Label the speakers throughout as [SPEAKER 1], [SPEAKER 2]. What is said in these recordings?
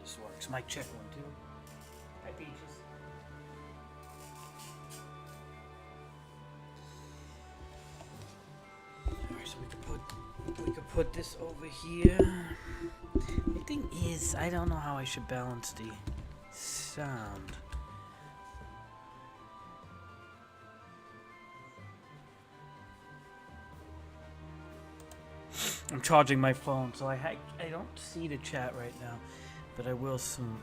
[SPEAKER 1] this works. Mic check 1, 2. Hi, Peaches. Alright, so we could put this over here. The thing is, I don't know how I should balance the sound. I'm charging my phone, so I don't see the chat right now, but I will soon.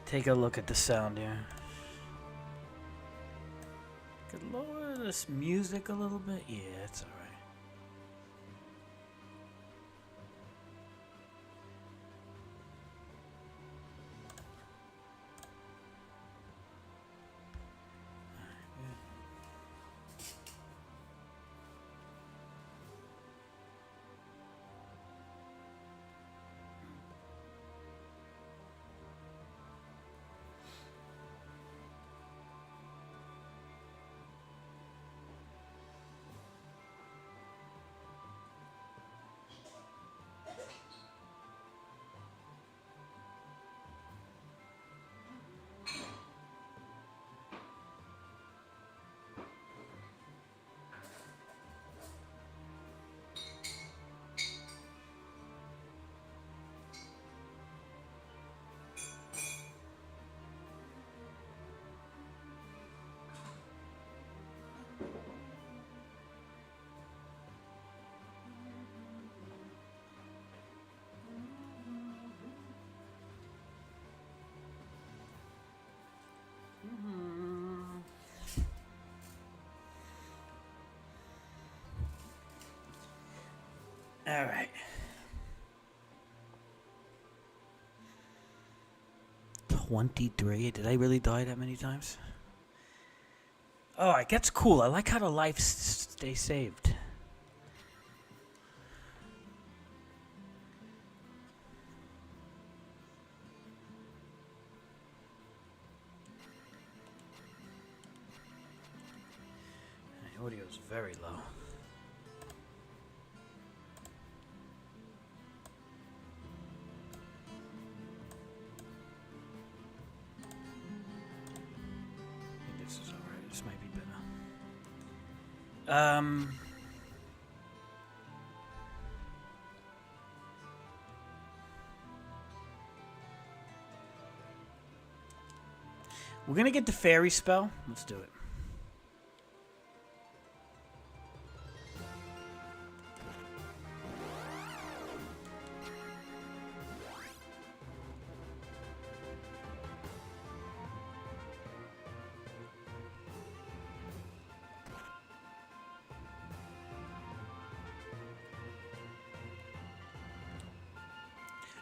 [SPEAKER 1] Take a look at the sound here. Could lower this music a little bit. Yeah, it's alright. All right. 23. Did I really die that many times? Oh, it gets cool. I like how the lives stay saved. The audio is very low. This is alright. This might be better. We're gonna get the fairy spell. Let's do it.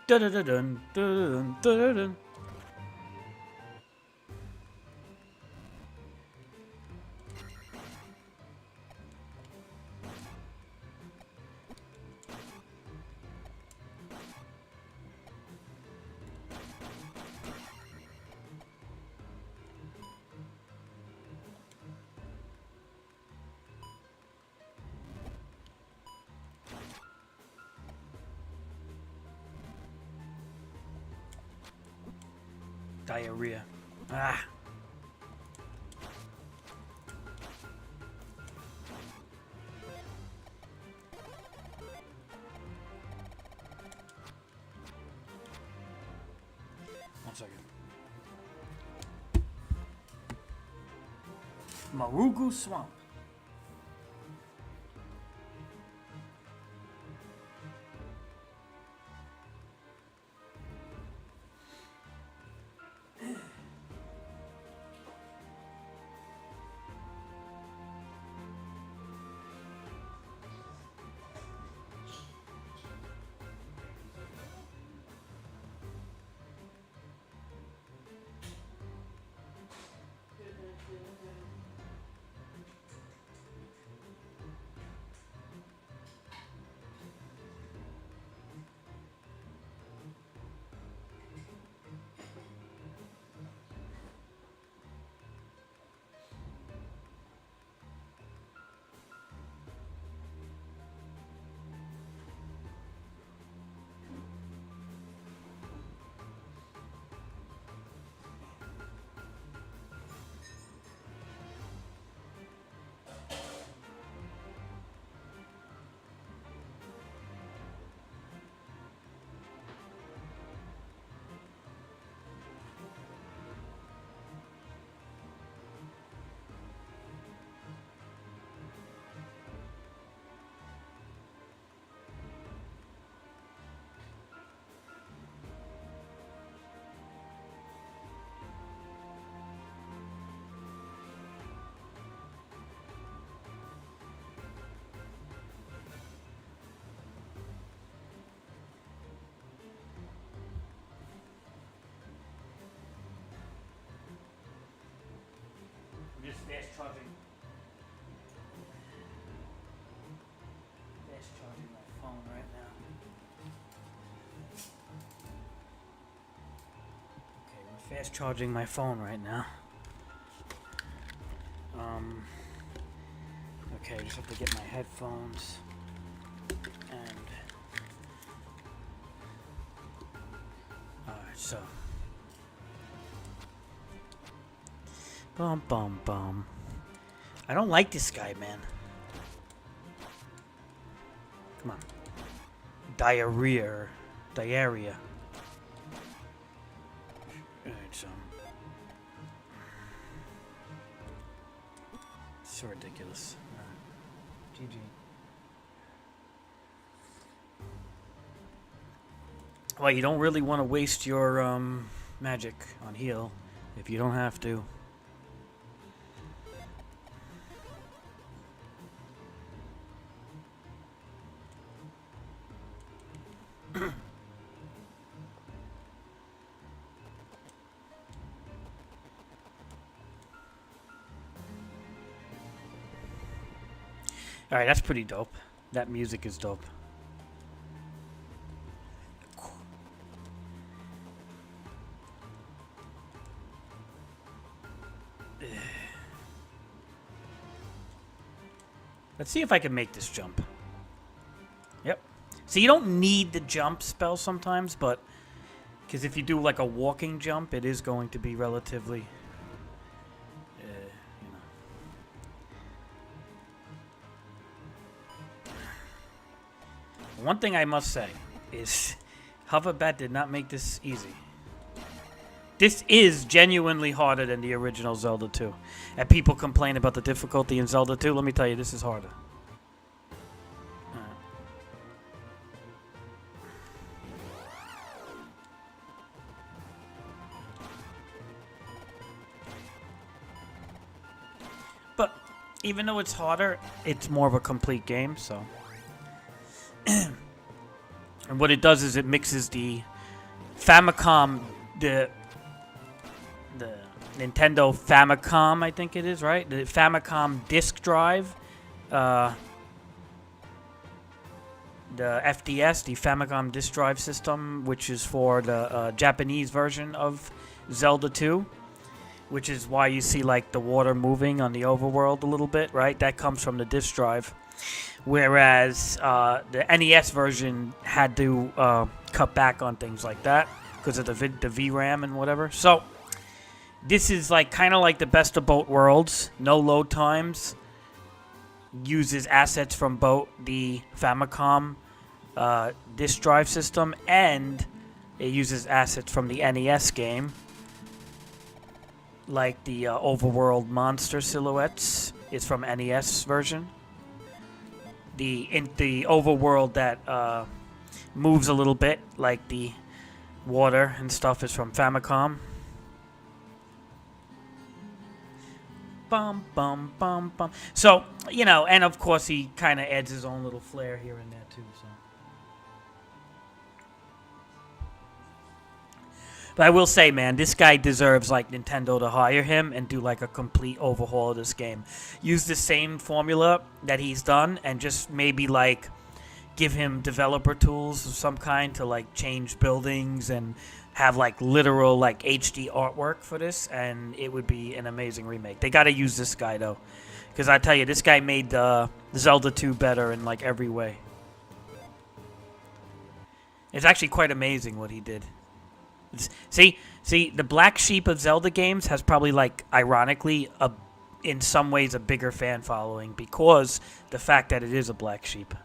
[SPEAKER 1] Dun dun dun dun dun dun dun. Diarrhea. Ah. One second. Marugu Swamp. charging my phone right now. Okay, we're fast charging my phone right now. Okay, I just have to get my headphones and alright, so bum bum bum. I don't like this guy, man. Come on. Diarrhea. Alright, so it's so ridiculous. GG. Well, you don't really want to waste your magic on heal if you don't have to. Alright, that's pretty dope. That music is dope. Let's see if I can make this jump. Yep. So you don't need the jump spell sometimes, but because if you do like a walking jump, it is going to be relatively, you know. One thing I must say is Hoverbat did not make this easy. This is genuinely harder than the original Zelda 2. And people complain about the difficulty in Zelda 2. Let me tell you, this is harder. But even though it's harder, it's more of a complete game, so. And what it does is it mixes the Famicom, the Nintendo Famicom, I think it is, right? The Famicom disk drive, the FDS, the Famicom disk drive system, which is for the Japanese version of Zelda 2, which is why you see like the water moving on the overworld a little bit, right? That comes from the disk drive. Whereas the NES version had to cut back on things like that because of the VRAM and whatever. So this is like kind of like the best of both worlds. No load times. Uses assets from both the Famicom disk drive system, and it uses assets from the NES game, like the overworld monster silhouettes is from NES version. The overworld that moves a little bit, like the water and stuff, is from Famicom. Bum, bum, bum, bum. So, you know, and of course he kind of adds his own little flair here and there too, so. But I will say, man, this guy deserves, like, Nintendo to hire him and do, like, a complete overhaul of this game. Use the same formula that he's done and just maybe, like, give him developer tools of some kind to, like, change buildings and have, like, literal, like, HD artwork for this, and it would be an amazing remake. They got to use this guy, though, because I tell you, this guy made Zelda 2 better in, like, every way. It's actually quite amazing what he did. See, the black sheep of Zelda games has probably, like, ironically, in some ways, a bigger fan following because the fact that it is a black sheep.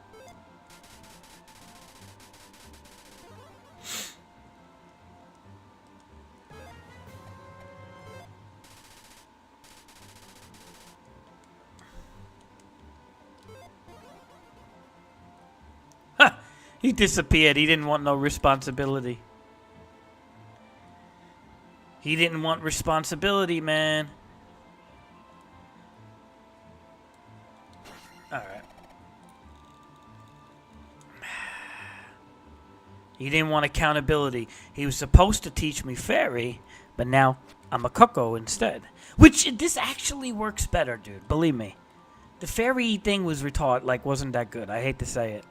[SPEAKER 1] He disappeared. He didn't want no responsibility. He didn't want responsibility, man. Alright. He didn't want accountability. He was supposed to teach me fairy, but now a Makoko instead. Which, this actually works better, dude. Believe me. The fairy thing was retarded, like, wasn't that good. I hate to say it.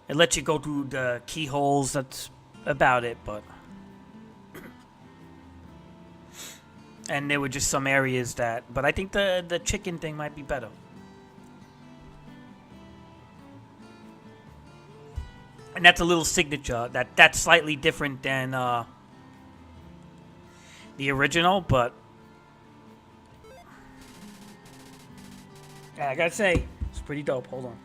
[SPEAKER 1] It lets you go through the keyholes, that's about it, but... And there were just some areas that... But I think the chicken thing might be better. And that's a little signature. That's slightly different than the original, but... Yeah, I gotta say, it's pretty dope. Hold on.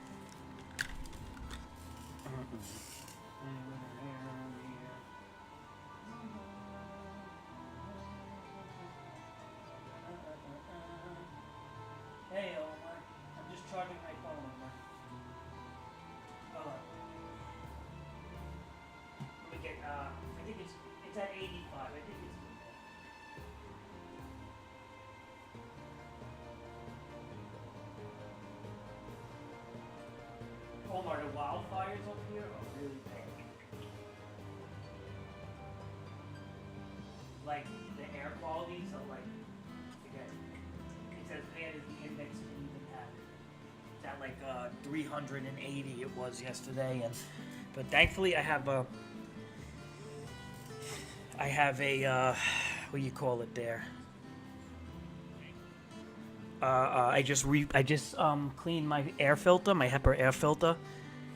[SPEAKER 1] Hey, Omar. I'm just charging my phone, Omar. Hold on. Let me get, I think it's at 85. I think it's... Omar, the wildfires over here are really bad. Like, the air quality, so like, forget it. It's as bad as the index can even have. It's at like 380 it was yesterday, and but thankfully I have a what do you call it there? I just cleaned my air filter, my HEPA air filter,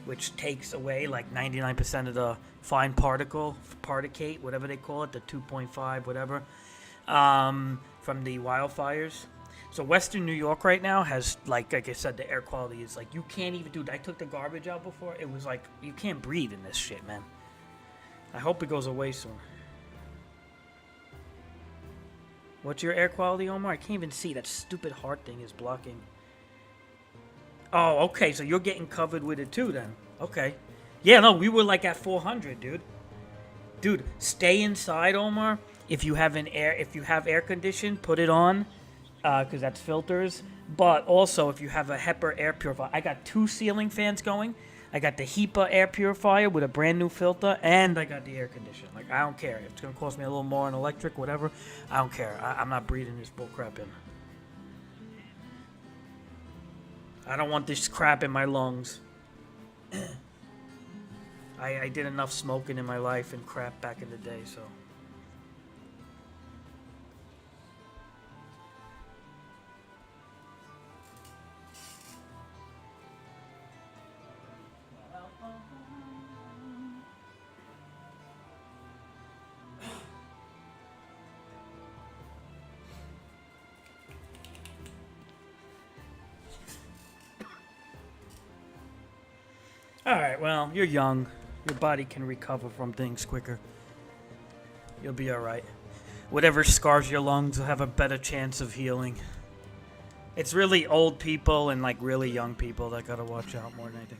[SPEAKER 1] which takes away like 99% of the fine particate, whatever they call it, the 2.5, whatever, from the wildfires. So Western New York right now has, like I said, the air quality is like, you can't even, dude, I took the garbage out before, it was like, you can't breathe in this shit, man. I hope it goes away soon. What's your air quality, Omar? I can't even see. That stupid heart thing is blocking. Oh, okay, so you're getting covered with it too then. Okay. Yeah, no, we were like at 400, dude. Dude, stay inside, Omar. If you have air condition, put it on, because that's filters. But also, if you have a HEPA air purifier, I got 2 ceiling fans going. I got the HEPA air purifier with a brand new filter, and I got the air conditioner. Like, I don't care. If it's gonna cost me a little more on electric, whatever, I don't care. I'm not breathing this bull crap in. I don't want this crap in my lungs. I did enough smoking in my life and crap back in the day, so. Alright, well, you're young. Your body can recover from things quicker. You'll be alright. Whatever scars your lungs will have a better chance of healing. It's really old people and like really young people that gotta watch out more than anything.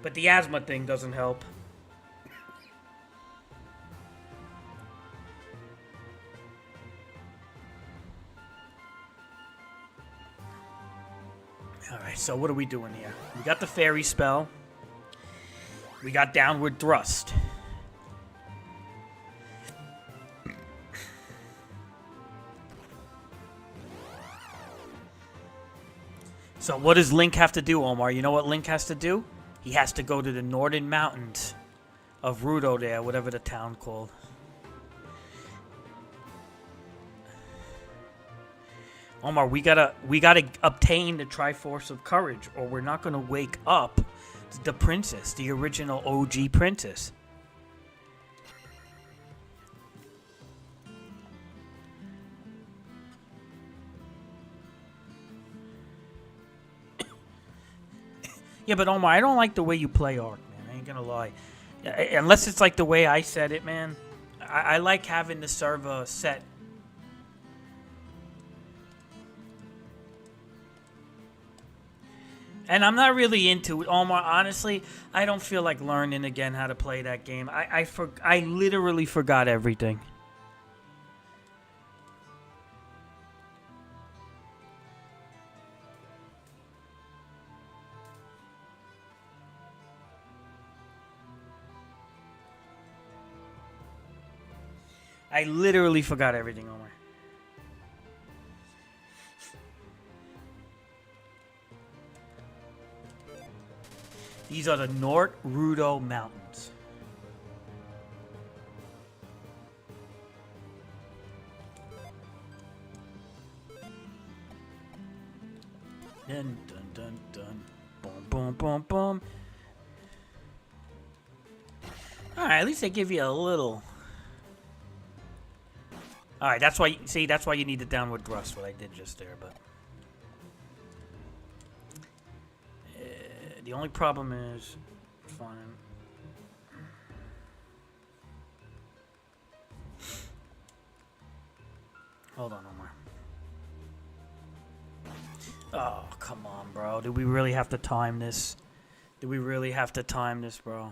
[SPEAKER 1] But the asthma thing doesn't help. Alright, so what are we doing here? We got the fairy spell. We got downward thrust. So what does Link have to do, Omar? You know what Link has to do? He has to go to the northern mountains of Rudo there, whatever the town called. Omar, we gotta obtain the Triforce of Courage, or we're not gonna wake up the princess, the original OG princess. Yeah, but Omar, I don't like the way you play Ark, man. I ain't gonna lie. Unless it's like the way I said it, man. I like having the server set. And I'm not really into it, Omar. Honestly, I don't feel like learning again how to play that game. I literally forgot everything. I literally forgot everything, Omar. These are the North Rudo Mountains. Dun dun dun dun. Boom boom boom boom. Alright, at least they give you a little. Alright, that's why that's why you need the downward thrust, what I did just there, but the only problem is fine. Hold on, Omar. Oh, come on, bro. Do we really have to time this? Do we really have to time this, bro?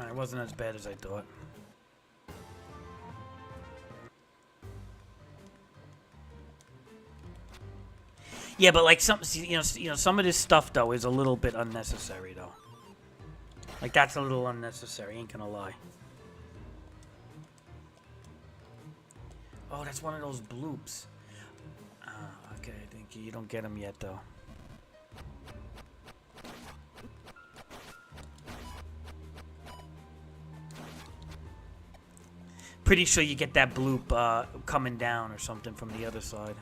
[SPEAKER 1] It wasn't as bad as I thought. Yeah, but like some some of this stuff though is a little bit unnecessary though. Like that's a little unnecessary, ain't gonna lie. Oh, that's one of those bloops. Okay, I think you don't get them yet though. Pretty sure you get that bloop coming down or something from the other side.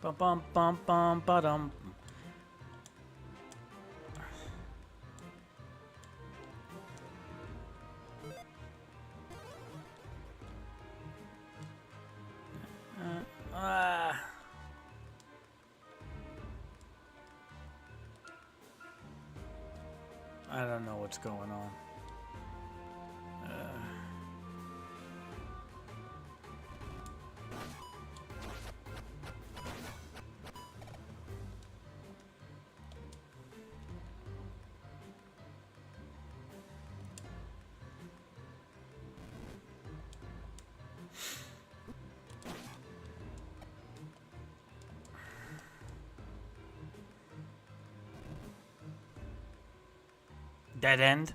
[SPEAKER 1] Bum bum bum bum ba-dum. I don't know what's going on. Dead end?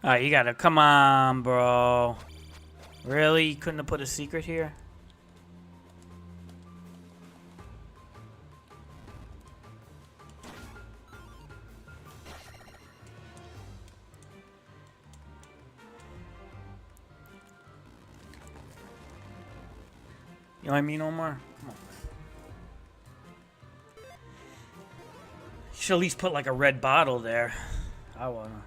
[SPEAKER 1] Alright, you gotta... Come on, bro. Really? You couldn't have put a secret here? You know what I mean, Omar? Come on. You should at least put like a red bottle there. I wanna.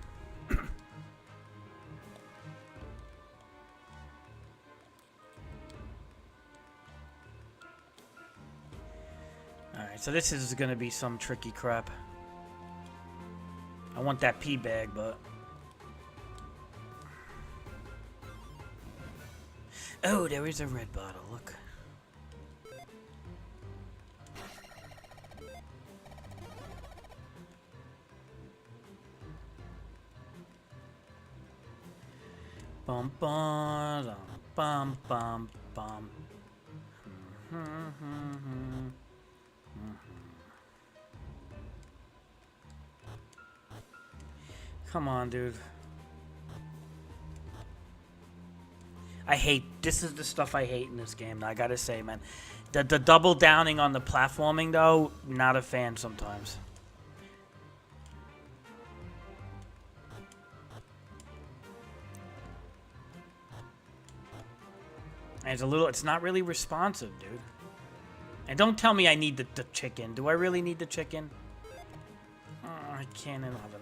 [SPEAKER 1] Alright, so this is gonna be some tricky crap. I want that pee bag, but... Oh, there is a red bottle, look. Bum bum bum bum bum. Come on, dude. I hate... This is the stuff I hate in this game, I gotta say, man. The double downing on the platforming, though, not a fan sometimes. And it's a little... It's not really responsive, dude. And don't tell me I need the chicken. Do I really need the chicken? Oh, I can't have enough of that.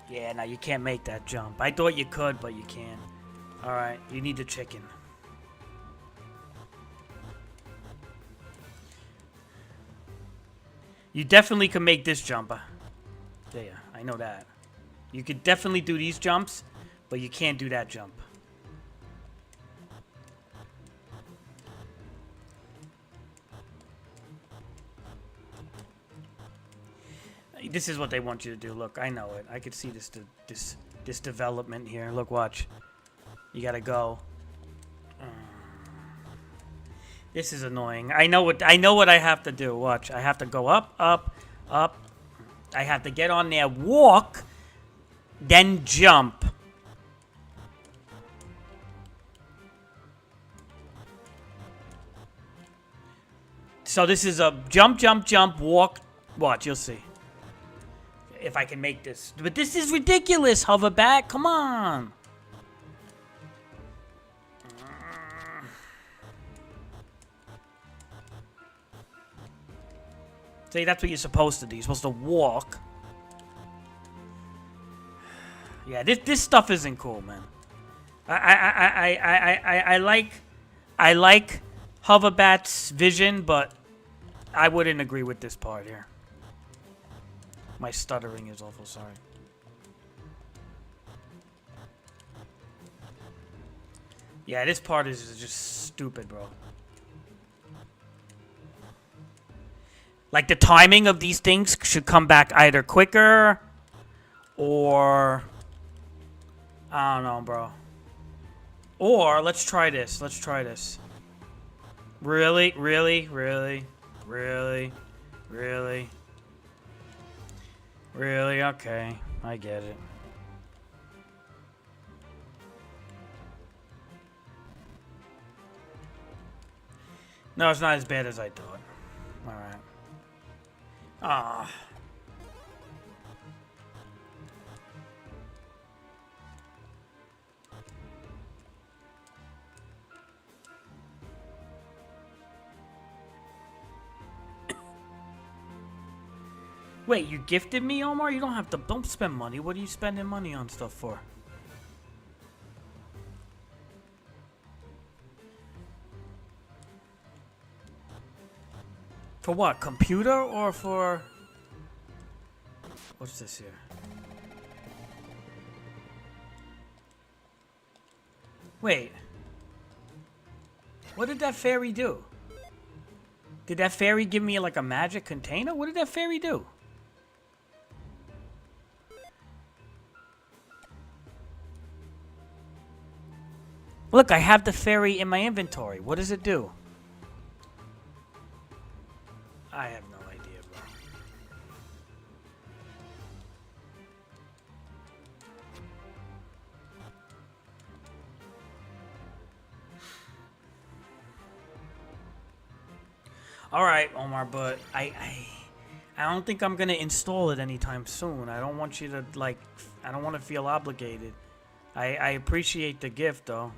[SPEAKER 1] Yeah, no, you can't make that jump. I thought you could, but you can't. Alright, you need the chicken. You definitely can make this jump. Yeah, I know that. You could definitely do these jumps, but you can't do that jump. This is what they want you to do. Look, I know it. I could see this development here. Look, watch. You gotta go. This is annoying. I know what I have to do. Watch. I have to go up, up, up. I have to get on there, walk, then jump. So this is a jump, jump, jump, walk. Watch, you'll see. If I can make this. But this is ridiculous, hoverback. Come on. See, that's what you're supposed to do. You're supposed to walk. Yeah, this stuff isn't cool, man. I like Hoverbat's vision, but I wouldn't agree with this part here. My stuttering is awful, sorry. Yeah, this part is just stupid, bro. Like, the timing of these things should come back either quicker or... I don't know, bro. Or, let's try this. Let's try this. Really? Really? Really? Really? Really? Really? Okay. I get it. No, it's not as bad as I thought. Alright. Ah. Wait, you gifted me, Omar? You don't spend money. What are you spending money on stuff for? For what? Computer or for... What's this here? Wait. What did that fairy do? Did that fairy give me like a magic container? What did that fairy do? Look, I have the fairy in my inventory. What does it do? I have no idea, bro. Alright, Omar, but I don't think I'm gonna install it anytime soon. I don't want you to, like, I don't want to feel obligated. I appreciate the gift, though.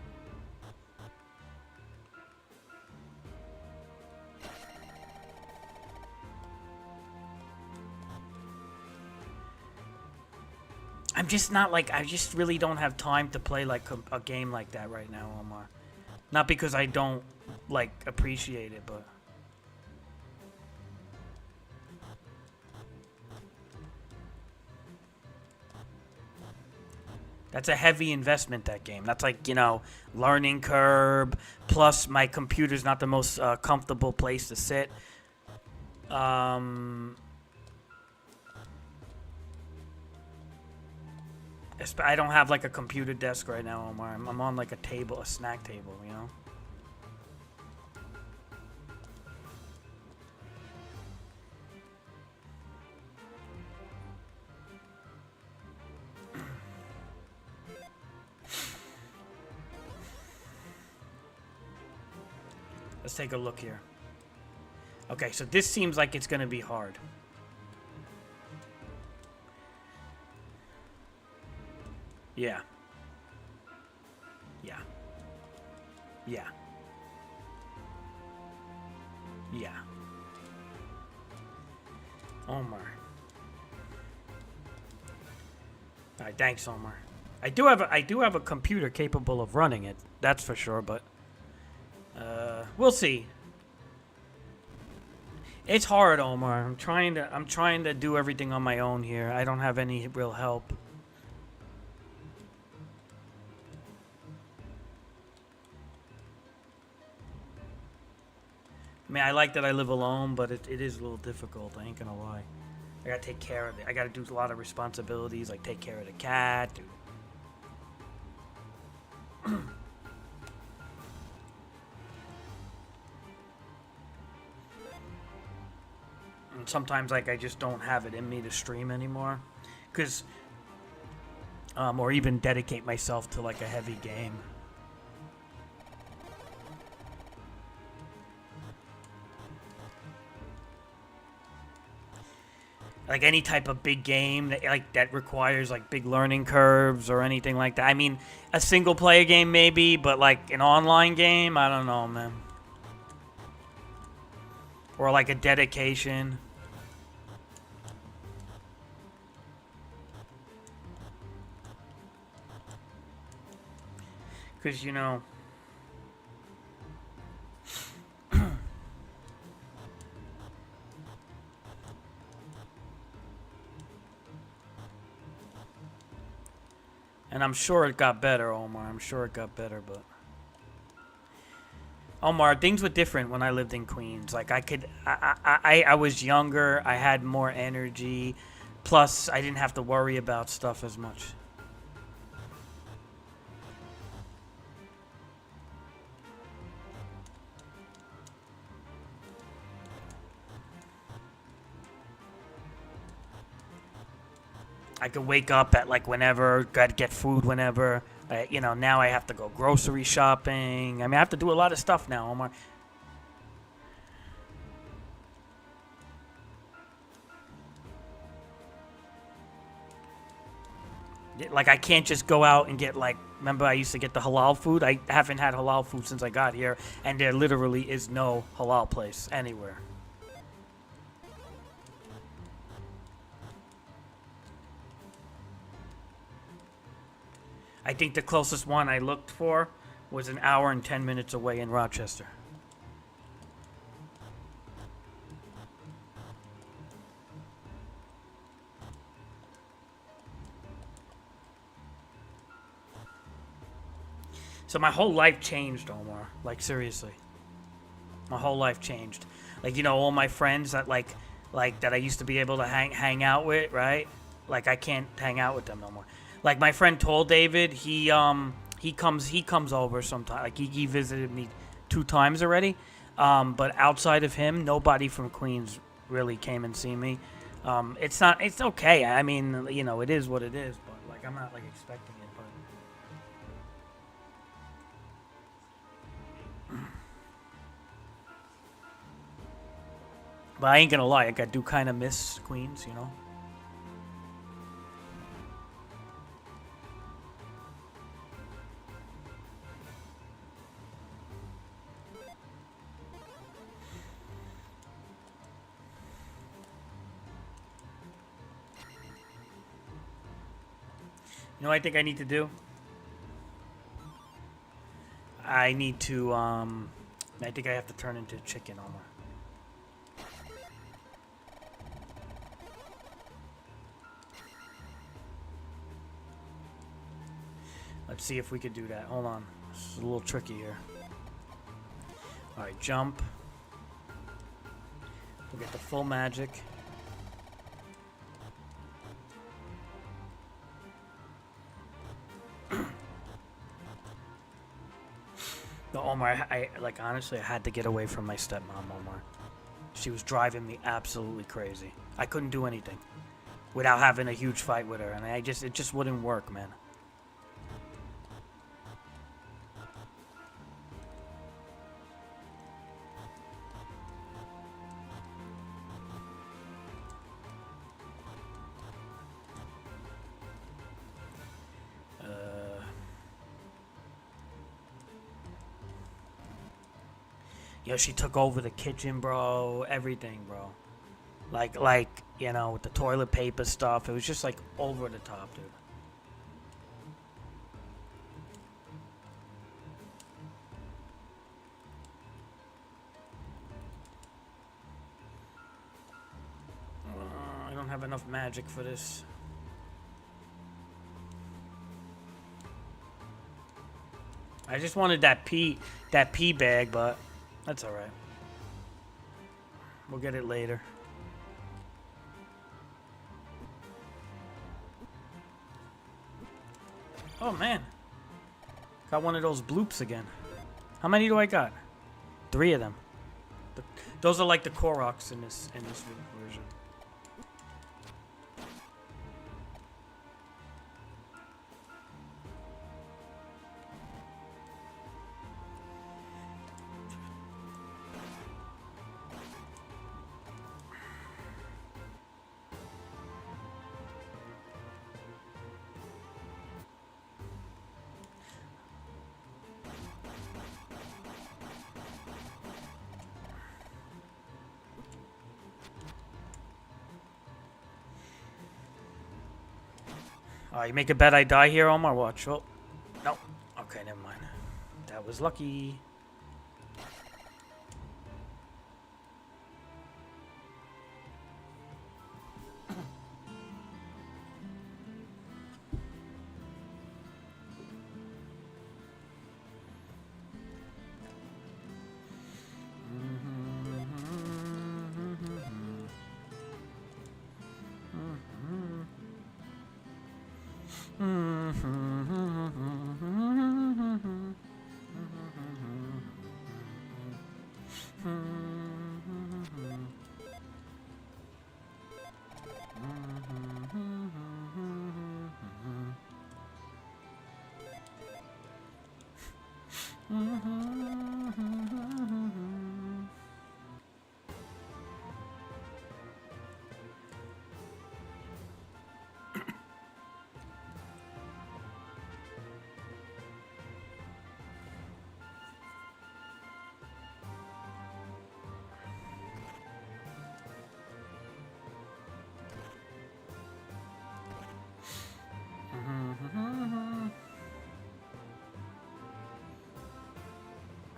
[SPEAKER 1] I'm just not, like, I just really don't have time to play, like, a game like that right now, Omar. Not because I don't, like, appreciate it, but... That's a heavy investment, that game. That's like, you know, learning curve, plus my computer's not the most comfortable place to sit. I don't have like a computer desk right now, Omar. I'm on like a table, a snack table, you know? Let's take a look here. Okay, so this seems like it's going to be hard. Yeah. Yeah. Yeah. Yeah. Omar. Alright, thanks, Omar. I do have a computer capable of running it, that's for sure, but we'll see. It's hard, Omar. I'm trying to do everything on my own here. I don't have any real help. I mean, I like that I live alone, but it is a little difficult. I ain't gonna lie. I gotta take care of it. I gotta do a lot of responsibilities, like take care of the cat. And sometimes, like, I just don't have it in me to stream anymore, because, or even dedicate myself to like a heavy game. Like any type of big game that requires like big learning curves or anything like that. I mean, a single player game maybe, but like an online game, I don't know, man. Or like a dedication. Because, you know, and I'm sure it got better, Omar. I'm sure it got better, but Omar, things were different when I lived in Queens. Like I was younger. I had more energy. Plus, I didn't have to worry about stuff as much. I could wake up at like whenever, gotta get food whenever. You know, now I have to go grocery shopping. I mean, I have to do a lot of stuff now, Omar. Like, I can't just go out and get, like, remember I used to get the halal food? I haven't had halal food since I got here, and there literally is no halal place anywhere. I think the closest one I looked for was an hour and 10 minutes away in Rochester. So my whole life changed, Omar. Like, seriously. My whole life changed. Like, you know, all my friends that like that I used to be able to hang out with, right? Like, I can't hang out with them no more. Like, my friend told David, he comes over sometime. Like, he visited me 2 times already. But outside of him, nobody from Queens really came and see me. It's okay. I mean, you know, it is what it is, but like, I'm not like expecting it, but I ain't gonna lie, like, I do kind of miss Queens, you know? You know what I think I need to do? I need to, I think I have to turn into chicken, Omar. Let's see if we could do that. Hold on. This is a little tricky here. Alright, jump. We'll get the full magic. No, Omar, I like, honestly, I had to get away from my stepmom, Omar. She was driving me absolutely crazy. I couldn't do anything without having a huge fight with her, and it just wouldn't work, man. You know, she took over the kitchen, bro. Everything, bro. Like, you know, with the toilet paper stuff. It was just, like, over the top, dude. I don't have enough magic for this. I just wanted that pea bag, but that's alright. We'll get it later. Oh, man. Got one of those bloops again. How many do I got? 3 of them. Those are like the Koroks in this version. You make a bet I die here, Omar? Watch. Oh, no. Okay, never mind. That was lucky.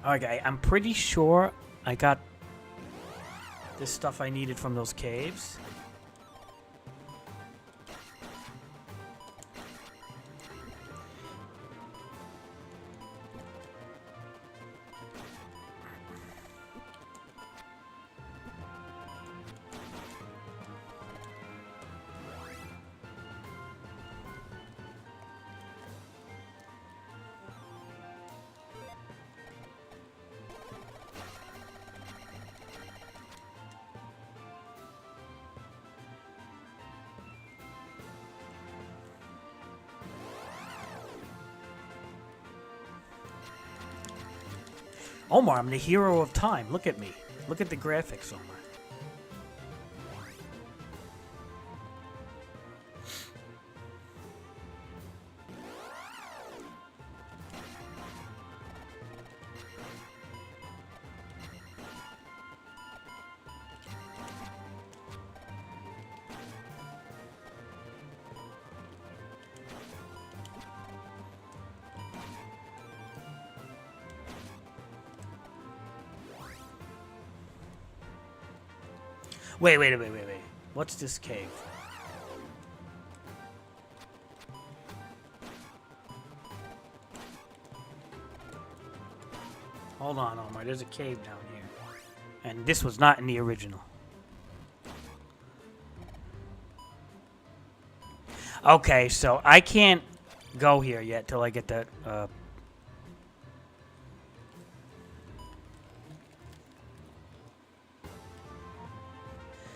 [SPEAKER 1] Okay, I'm pretty sure I got this stuff I needed from those caves. Omar, I'm the hero of time. Look at me. Look at the graphics, Omar. Wait. What's this cave? Hold on, Omar. There's a cave down here. And this was not in the original. Okay, so I can't go here yet till I get that...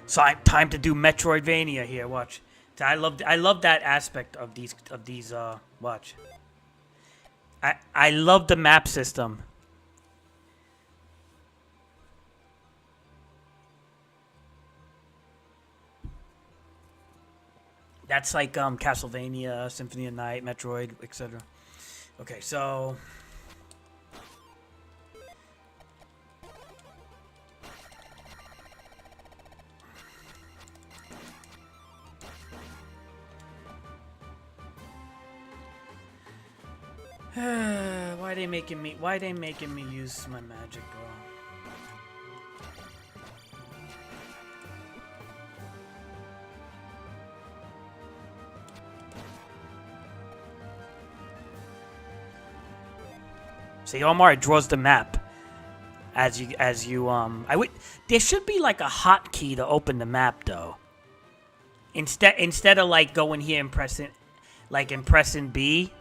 [SPEAKER 1] So time to do Metroidvania here. Watch. I love that aspect of these watch. I love the map system. That's like Castlevania, Symphony of Night, Metroid, etc. Okay, so why they making me use my magic, bro? See, Omar, it draws the map as you there should be like a hotkey to open the map though. Instead of like going here and pressing B,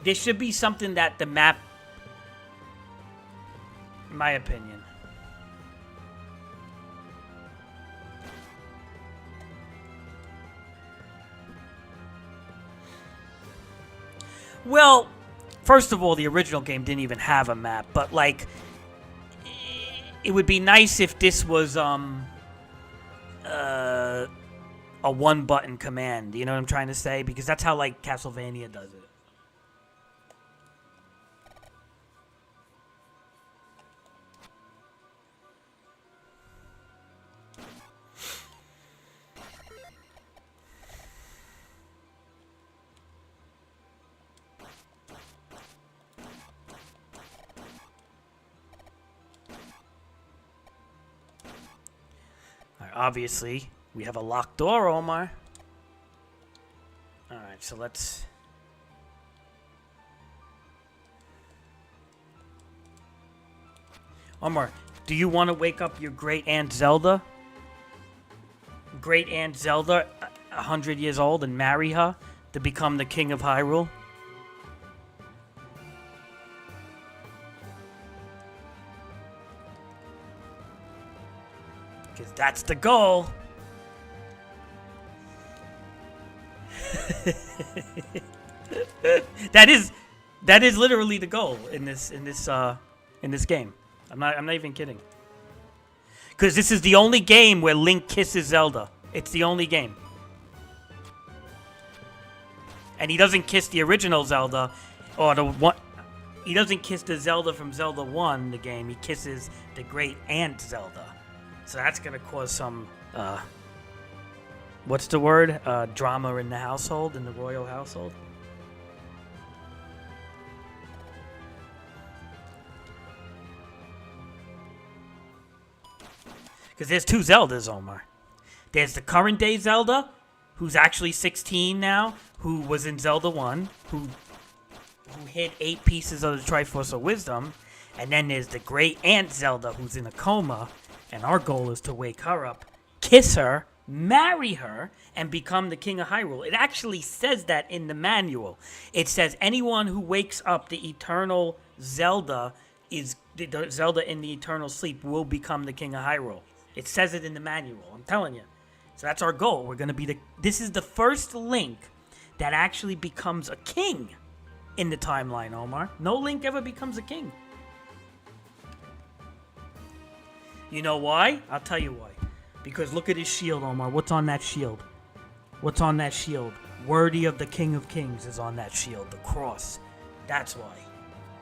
[SPEAKER 1] There should be something that the map, in my opinion. Well, first of all, the original game didn't even have a map, but like, it would be nice if this was a one-button command. You know what I'm trying to say? Because that's how like Castlevania does it. Obviously, we have a locked door, Omar. Alright, so let's... Omar, do you want to wake up your great-aunt Zelda? Great-aunt Zelda, 100 years old, and marry her to become the king of Hyrule? Because that's the goal. that is literally the goal in this game. I'm not even kidding. Because this is the only game where Link kisses Zelda. It's the only game. And he doesn't kiss the original Zelda or the one. He doesn't kiss the Zelda from Zelda 1, the game. He kisses the great aunt Zelda. So that's going to cause some, what's the word? Drama in the household, in the royal household. Because there's two Zeldas, Omar. There's the current day Zelda, who's actually 16 now, who was in Zelda 1, who hit 8 pieces of the Triforce of Wisdom. And then there's the great aunt Zelda, who's in a coma. And our goal is to wake her up, kiss her, marry her, and become the king of Hyrule. It actually says that in the manual. It says anyone who wakes up the eternal Zelda is the Zelda in the eternal sleep will become the king of Hyrule. It says it in the manual. I'm telling you. So that's our goal. We're gonna be this is the first Link that actually becomes a king in the timeline, Omar. No Link ever becomes a king. You know why? I'll tell you why. Because look at his shield, Omar. What's on that shield? What's on that shield? Worthy of the King of Kings is on that shield. The cross. That's why.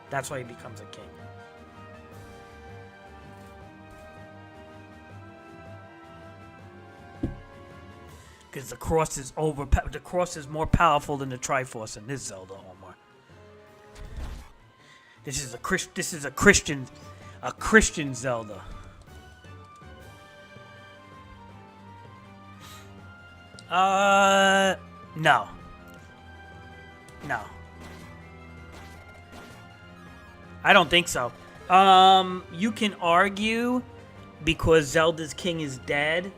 [SPEAKER 1] That's why he becomes a king. Because the cross is the cross is more powerful than the Triforce in this Zelda, Omar. This is a Christian Zelda. No. No. I don't think so. You can argue because Zelda's king is dead,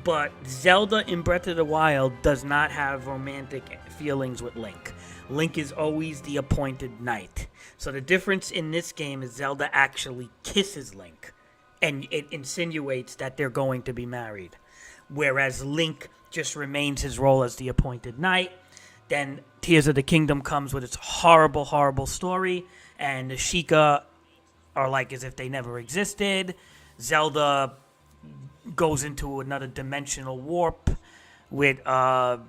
[SPEAKER 1] but Zelda in Breath of the Wild does not have romantic feelings with Link. Link is always the appointed knight. So the difference in this game is Zelda actually kisses Link, and it insinuates that they're going to be married. Whereas Link just remains his role as the appointed knight. Then Tears of the Kingdom comes with its horrible, horrible story, and the Sheikah are like as if they never existed. Zelda goes into another dimensional warp with where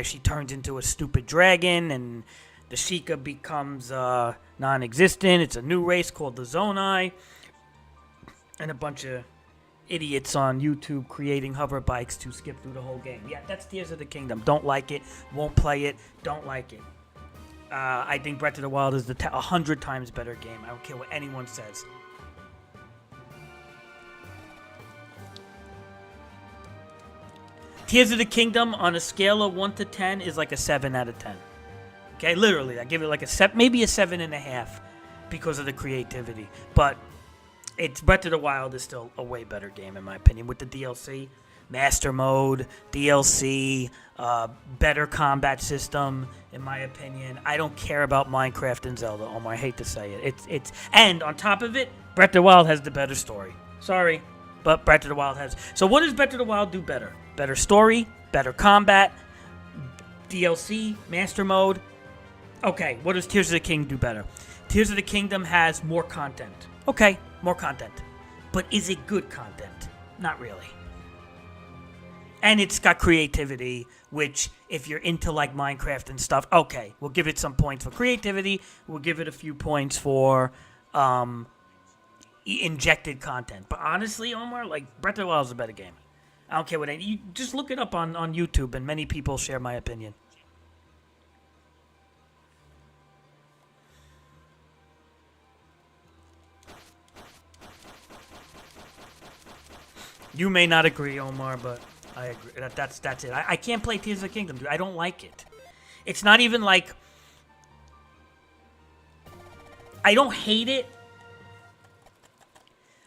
[SPEAKER 1] she turns into a stupid dragon, and the Sheikah becomes non-existent. It's a new race called the Zonai, and a bunch of idiots on YouTube creating hover bikes to skip through the whole game. Yeah, that's Tears of the Kingdom. Don't like it. Won't play it. Don't like it. I think Breath of the Wild is 100 times better game. I don't care what anyone says. Tears of the Kingdom on a scale of 1 to 10 is like a 7 out of 10. Okay, literally, I give it like maybe a 7.5 because of the creativity. But Breath of the Wild is still a way better game in my opinion with the DLC. Master Mode, DLC, better combat system, in my opinion. I don't care about Minecraft and Zelda, Omar. I hate to say it. And on top of it, Breath of the Wild has the better story. Sorry, but Breath of the Wild has. So what does Breath of the Wild do better? Better story, better combat, DLC, Master Mode. Okay, what does Tears of the Kingdom do better? Tears of the Kingdom has more content. Okay, more content. But is it good content? Not really. And it's got creativity, which if you're into like Minecraft and stuff, okay, we'll give it some points for creativity. We'll give it a few points for injected content. But honestly, Omar, like Breath of the Wild is a better game. I don't care what you just look it up on YouTube, and many people share my opinion. You may not agree, Omar, but I agree. That's it. I can't play Tears of the Kingdom, dude. I don't like it. It's not even like... I don't hate it.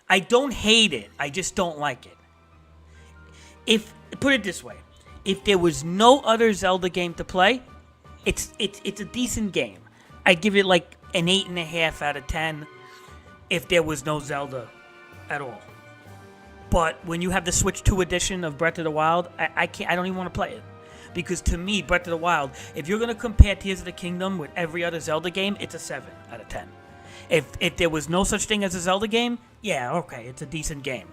[SPEAKER 1] I don't hate it. I just don't like it. Put it this way. If there was no other Zelda game to play, it's a decent game. I'd give it like an 8.5 out of 10 if there was no Zelda at all. But when you have the Switch 2 edition of Breath of the Wild, I don't even want to play it. Because to me, Breath of the Wild, if you're going to compare Tears of the Kingdom with every other Zelda game, it's a 7 out of 10. If there was no such thing as a Zelda game, yeah, okay, it's a decent game.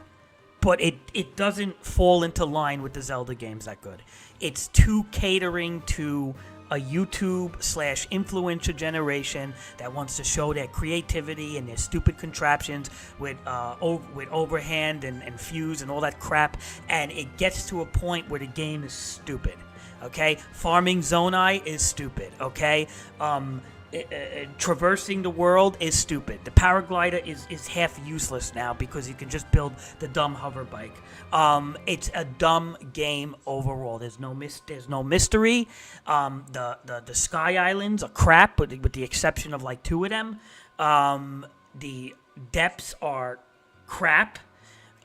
[SPEAKER 1] But it doesn't fall into line with the Zelda games that good. It's too catering to a YouTube/influencer generation that wants to show their creativity and their stupid contraptions with overhand and fuse and all that crap, and it gets to a point where the game is stupid. Okay, farming Zonai is stupid. Okay, traversing the world is stupid. The paraglider is half useless now because you can just build the dumb hover bike. It's a dumb game overall. There's no mystery. The Sky Islands are crap, with the exception of like 2 of them. The depths are crap.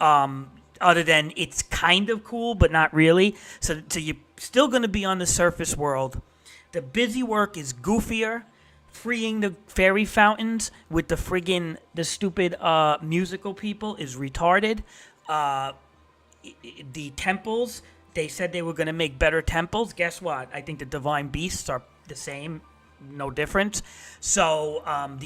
[SPEAKER 1] Other than it's kind of cool, but not really. So you're still going to be on the surface world. The busy work is goofier. Freeing the fairy fountains with the stupid musical people is retarded. The temples, they said they were going to make better temples. Guess what? I think the divine beasts are the same, no difference. So,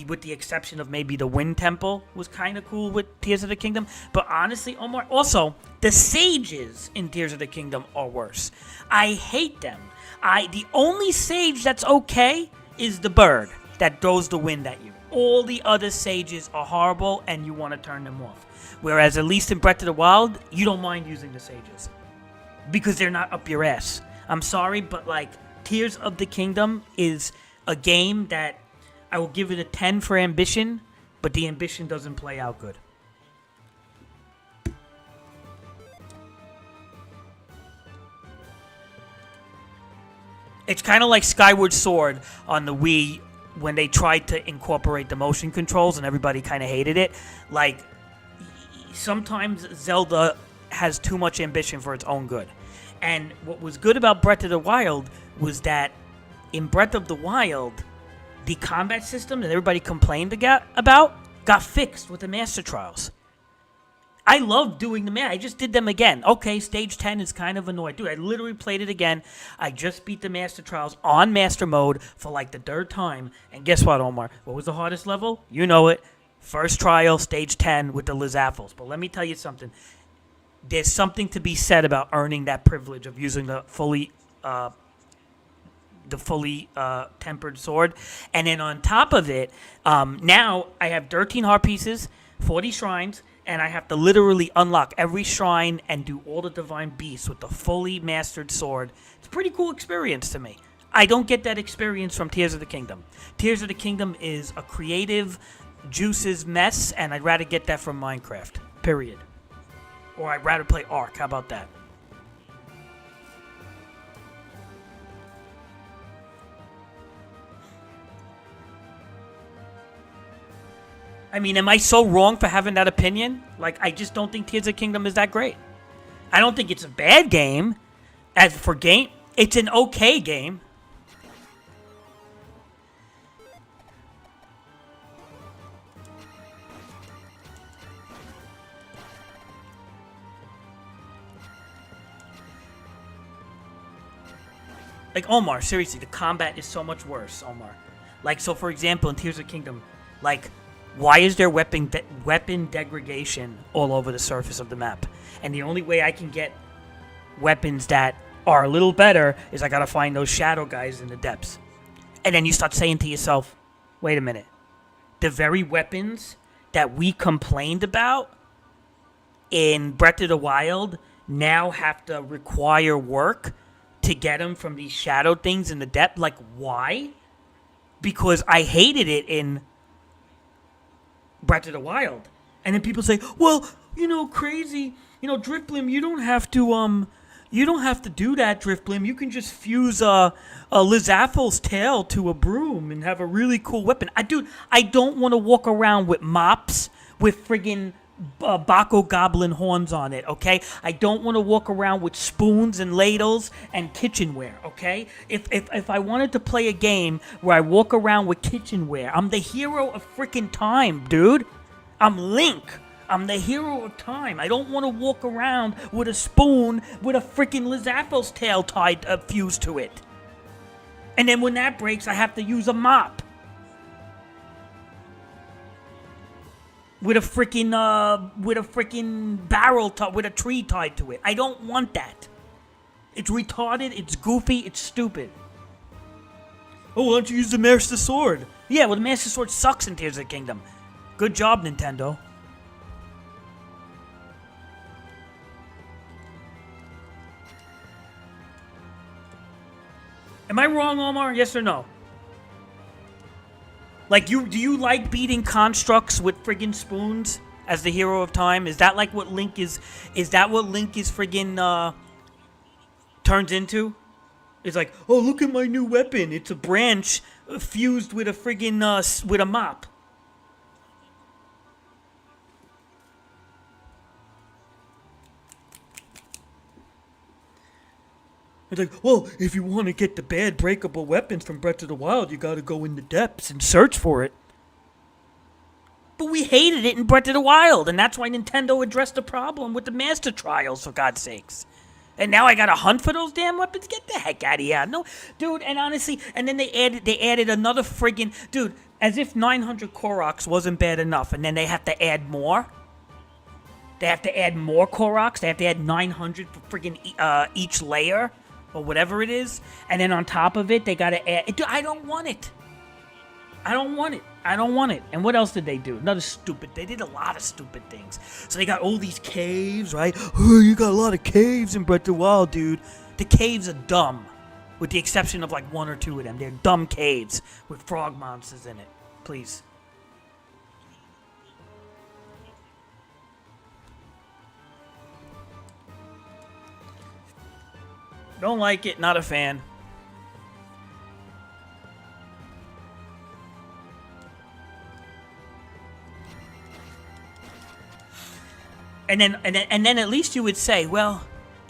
[SPEAKER 1] with the exception of maybe the wind temple was kind of cool with Tears of the Kingdom. But honestly, Omar, also, the sages in Tears of the Kingdom are worse. I hate them. The only sage that's okay is the bird that throws the wind at you. All the other sages are horrible and you want to turn them off. Whereas at least in Breath of the Wild, you don't mind using the sages because they're not up your ass. I'm sorry, but like Tears of the Kingdom is a game that I will give it a 10 for ambition, but the ambition doesn't play out good. It's kind of like Skyward Sword on the Wii when they tried to incorporate the motion controls and everybody kind of hated it. Like, sometimes Zelda has too much ambition for its own good. And what was good about Breath of the Wild was that in Breath of the Wild, the combat system that everybody complained about got fixed with the Master Trials. I love doing them. I just did them again. Okay, stage 10 is kind of annoying. Dude, I literally played it again. I just beat the Master Trials on Master Mode for like the 3rd time. And guess what, Omar? What was the hardest level? You know it. First trial, stage 10 with the Lizaffles. But let me tell you something. There's something to be said about earning that privilege of using the fully tempered sword. And then on top of it, now I have 13 heart pieces, 40 shrines, and I have to literally unlock every shrine and do all the divine beasts with the fully mastered sword. It's a pretty cool experience to me. I don't get that experience from Tears of the Kingdom. Tears of the Kingdom is a creative juices mess, and I'd rather get that from Minecraft, period. Or I'd rather play Ark. How about that? I mean, am I so wrong for having that opinion? Like, I just don't think Tears of the Kingdom is that great. I don't think it's a bad game. As for game, it's an okay game. Like, Omar, seriously, the combat is so much worse, Omar. Like, so for example, in Tears of the Kingdom, like, why is there weapon degradation all over the surface of the map? And the only way I can get weapons that are a little better is I gotta find those shadow guys in the depths. And then you start saying to yourself, wait a minute. The very weapons that we complained about in Breath of the Wild now have to require work to get them from these shadow things in the depth. Like, why? Because I hated it in Breath of the Wild. And then people say, well, crazy, Driftblim, you don't have to do that, Driftblim. You can just fuse a Lizaffel's tail to a broom and have a really cool weapon. Dude, I don't want to walk around with mops with friggin' Baco Goblin horns on it, okay? I don't want to walk around with spoons and ladles and kitchenware, okay? If I wanted to play a game where I walk around with kitchenware, I'm the hero of freaking time, dude. I'm Link. I'm the hero of time. I don't want to walk around with a spoon with a freaking Lizaffel's tail tied fused to it. And then when that breaks, I have to use a mop. With a freaking barrel with a tree tied to it. I don't want that. It's retarded, it's goofy, it's stupid. Oh, why don't you use the Master Sword? Yeah, well, the Master Sword sucks in Tears of the Kingdom. Good job, Nintendo. Am I wrong, Omar? Yes or no? Like, do you like beating constructs with friggin' spoons as the hero of time? Is that like what Link is? Is that what Link is friggin' turns into? It's like, oh, look at my new weapon. It's a branch fused with a friggin' with a mop. It's like, well, if you want to get the bad breakable weapons from Breath of the Wild, you gotta go in the depths and search for it. But we hated it in Breath of the Wild, and that's why Nintendo addressed the problem with the Master Trials, for God's sakes. And now I gotta hunt for those damn weapons? Get the heck out of here. No, dude, and honestly, and then they added another friggin', dude, as if 900 Koroks wasn't bad enough, and then they have to add more. They have to add more Koroks. They have to add 900 for friggin' each layer. Or whatever it is, and then on top of it, they gotta add. Dude, I don't want it. I don't want it. I don't want it. And what else did they do? Another stupid. They did a lot of stupid things. So they got all these caves, right? Oh, you got a lot of caves in Breath of the Wild, dude. The caves are dumb, with the exception of like one or two of them. They're dumb caves with frog monsters in it. Please. Don't like it, not a fan. And then at least you would say, well,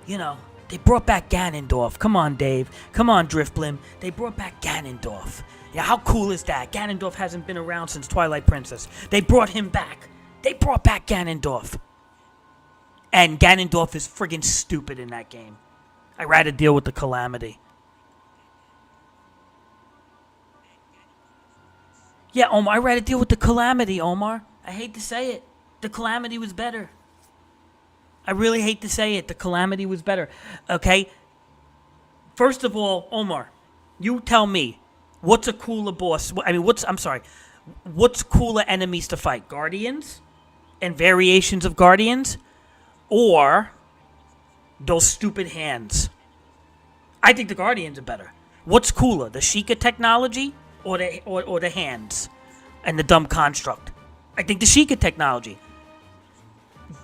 [SPEAKER 1] they brought back Ganondorf. Come on, Dave. Come on, Driftblim. They brought back Ganondorf. Yeah, how cool is that? Ganondorf hasn't been around since Twilight Princess. They brought him back. They brought back Ganondorf. And Ganondorf is friggin' stupid in that game. I'd rather deal with the Calamity. Yeah, Omar, I'd rather deal with the Calamity, Omar. I hate to say it. The Calamity was better. I really hate to say it. The Calamity was better. Okay? First of all, Omar, you tell me, what's a cooler boss? What's cooler enemies to fight? Guardians? And variations of Guardians? Or those stupid hands? I think the Guardians are better. What's cooler, the Sheikah technology or the hands and the dumb construct? I think the Sheikah technology.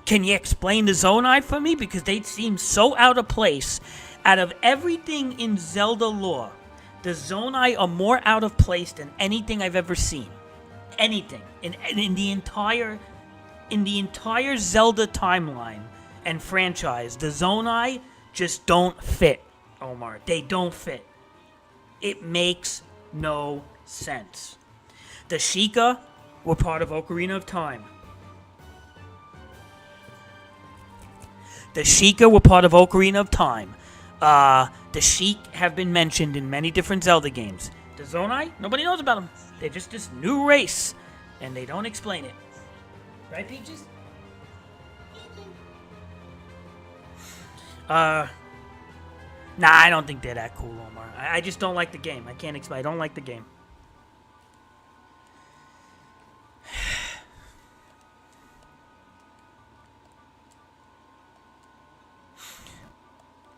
[SPEAKER 1] Can you explain the Zonai for me? Because they seem so out of place. Out of everything in Zelda lore, the Zonai are more out of place than anything I've ever seen. Anything. In the entire Zelda timeline, and franchise. The Zonai just don't fit, Omar. They don't fit. It makes no sense. The Sheikah were part of Ocarina of Time. The Sheikah were part of Ocarina of Time. The Sheik have been mentioned in many different Zelda games. The Zonai, nobody knows about them. They're just this new race, and they don't explain it. Right, Peaches? Nah, I don't think they're that cool, Omar. I just don't like the game. I can't explain. I don't like the game.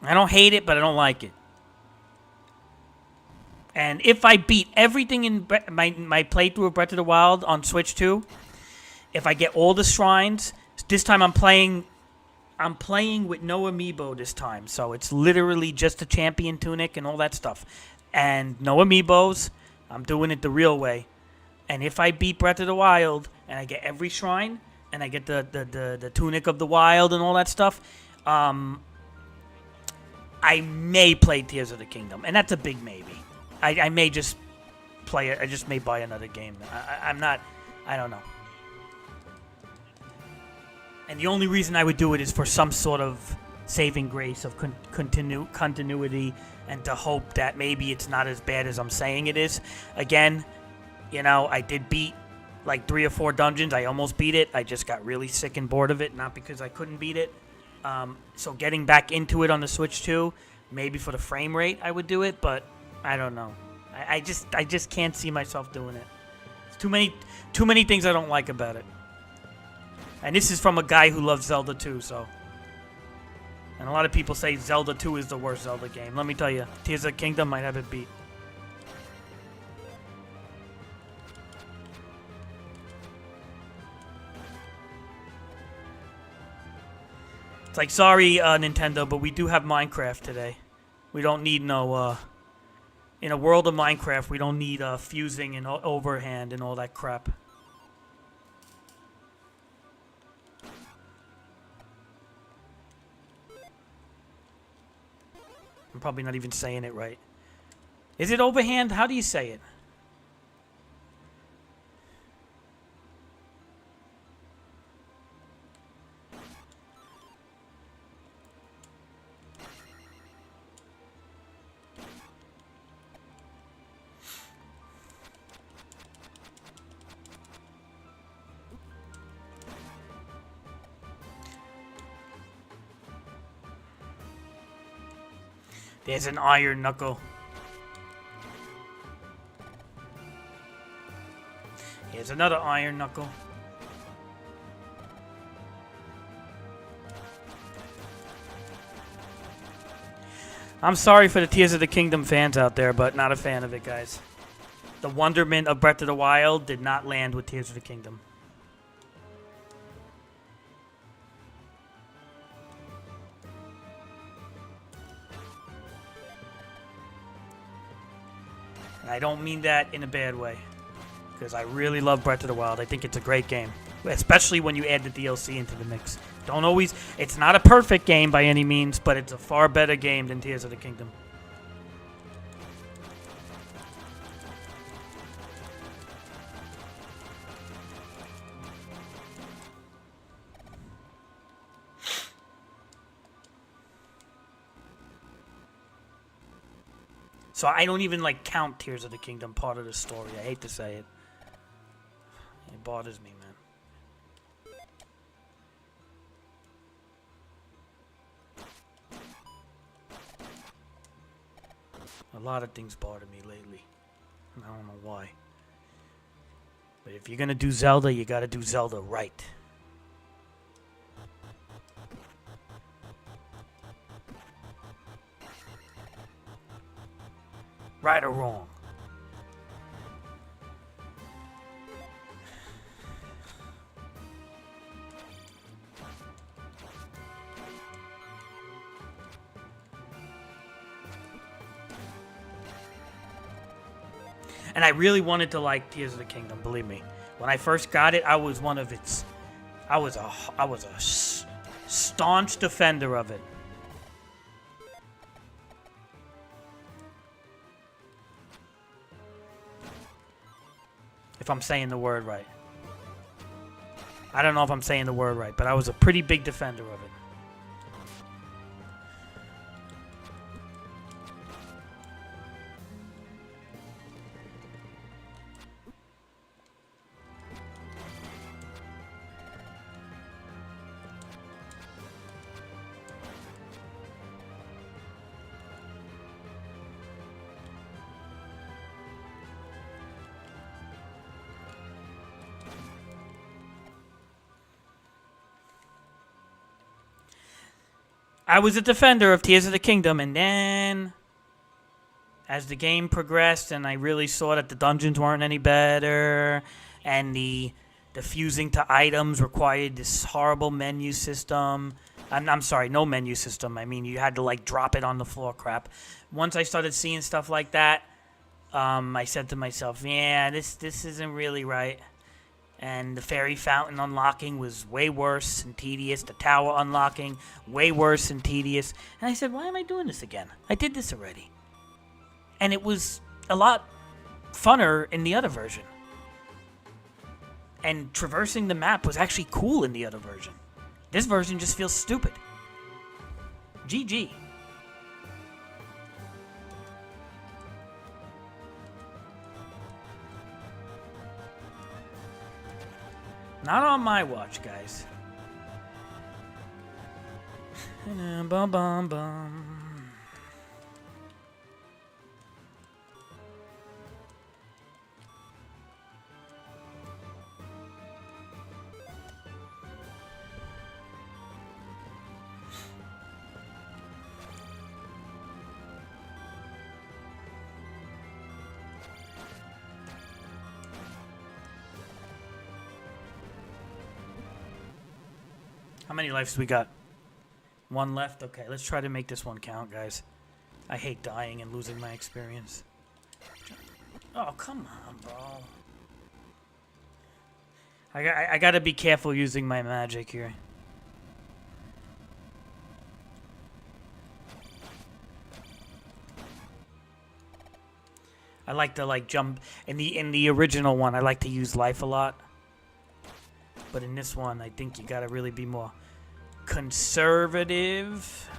[SPEAKER 1] I don't hate it, but I don't like it. And if I beat everything in my playthrough of Breath of the Wild on Switch 2, if I get all the shrines, this time I'm playing with no amiibo this time. So it's literally just a champion tunic and all that stuff. And no amiibos. I'm doing it the real way. And if I beat Breath of the Wild and I get every shrine and I get the tunic of the wild and all that stuff, I may play Tears of the Kingdom, and that's a big maybe. I may just play it. I just may buy another game. I'm not. I don't know. And the only reason I would do it is for some sort of saving grace of continuity, and to hope that maybe it's not as bad as I'm saying it is. Again, I did beat like 3 or 4 dungeons. I almost beat it. I just got really sick and bored of it, not because I couldn't beat it. So getting back into it on the Switch 2, maybe for the frame rate I would do it, but I don't know. I just can't see myself doing it. It's too many things I don't like about it. And this is from a guy who loves Zelda 2, so. And a lot of people say Zelda 2 is the worst Zelda game. Let me tell you, Tears of the Kingdom might have it beat. It's like, sorry, Nintendo, but we do have Minecraft today. We don't need no, in a world of Minecraft, we don't need fusing and overhand and all that crap. I'm probably not even saying it right. Is it overhand? How do you say it? There's an iron knuckle. Here's another iron knuckle. I'm sorry for the Tears of the Kingdom fans out there, but not a fan of it, guys. The wonderment of Breath of the Wild did not land with Tears of the Kingdom. I don't mean that in a bad way, because I really love Breath of the Wild. I think it's a great game, especially when you add the DLC into the mix. It's not a perfect game by any means, but it's a far better game than Tears of the Kingdom. So I don't even count Tears of the Kingdom part of the story. I hate to say it. It bothers me, man. A lot of things bother me lately. I don't know why. But if you're gonna do Zelda, you gotta do Zelda right. Right or wrong. And I really wanted to like Tears of the Kingdom, believe me. When I first got it, I was one of its... I was a Staunch defender of it. If I'm saying the word right. I don't know if I'm saying the word right, but I was a pretty big defender of it. I was a defender of Tears of the Kingdom, and then as the game progressed and I really saw that the dungeons weren't any better and the fusing to items required this horrible menu system. I'm sorry, no menu system. I mean, you had to like drop it on the floor crap. Once I started seeing stuff like that, I said to myself, yeah, this isn't really right. And the fairy fountain unlocking was way worse and tedious. The tower unlocking, way worse and tedious. And I said, why am I doing this again? I did this already. And it was a lot funner in the other version. And traversing the map was actually cool in the other version. This version just feels stupid. GG. Not on my watch, guys. Bum, bum, bum. How many lives we got? One left? Okay, let's try to make this one count, guys. I hate dying and losing my experience. Oh, come on, bro. I gotta be careful using my magic here. I like to jump in the original one. I like to use life a lot. But in this one, I think you gotta really be more conservative.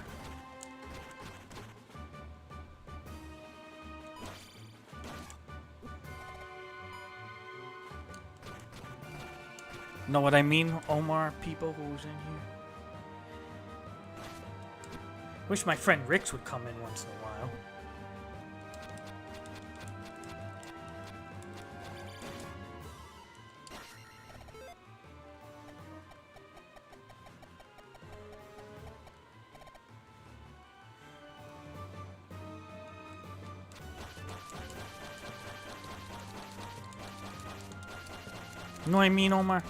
[SPEAKER 1] Know what I mean, Omar, people who's in here? Wish my friend Rix would come in once in a while. You know what I mean, Omar?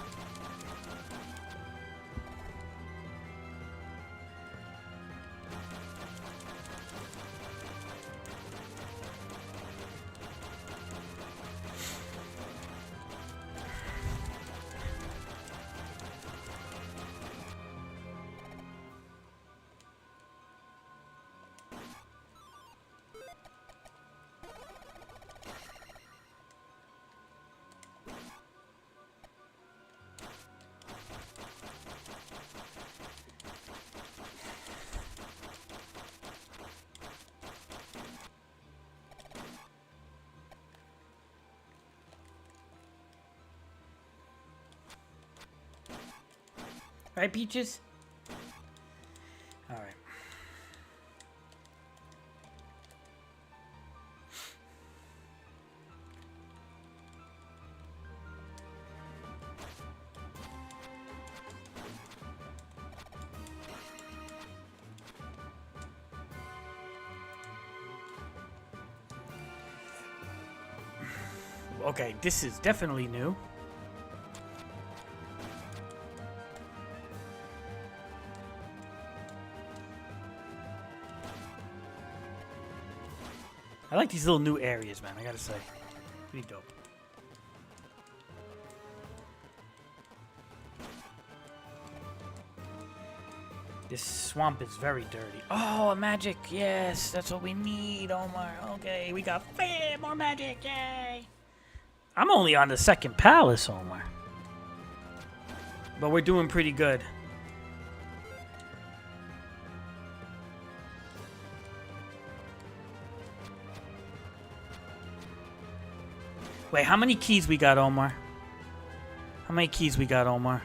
[SPEAKER 1] Right, Peaches? Alright. Okay, this is definitely new. I like these little new areas, man, I gotta say. Pretty dope. This swamp is very dirty. Oh, a magic. Yes, that's what we need, Omar. Okay, we got more magic. Yay. I'm only on the second palace, Omar. But we're doing pretty good. Wait, how many keys we got, Omar? How many keys we got, Omar?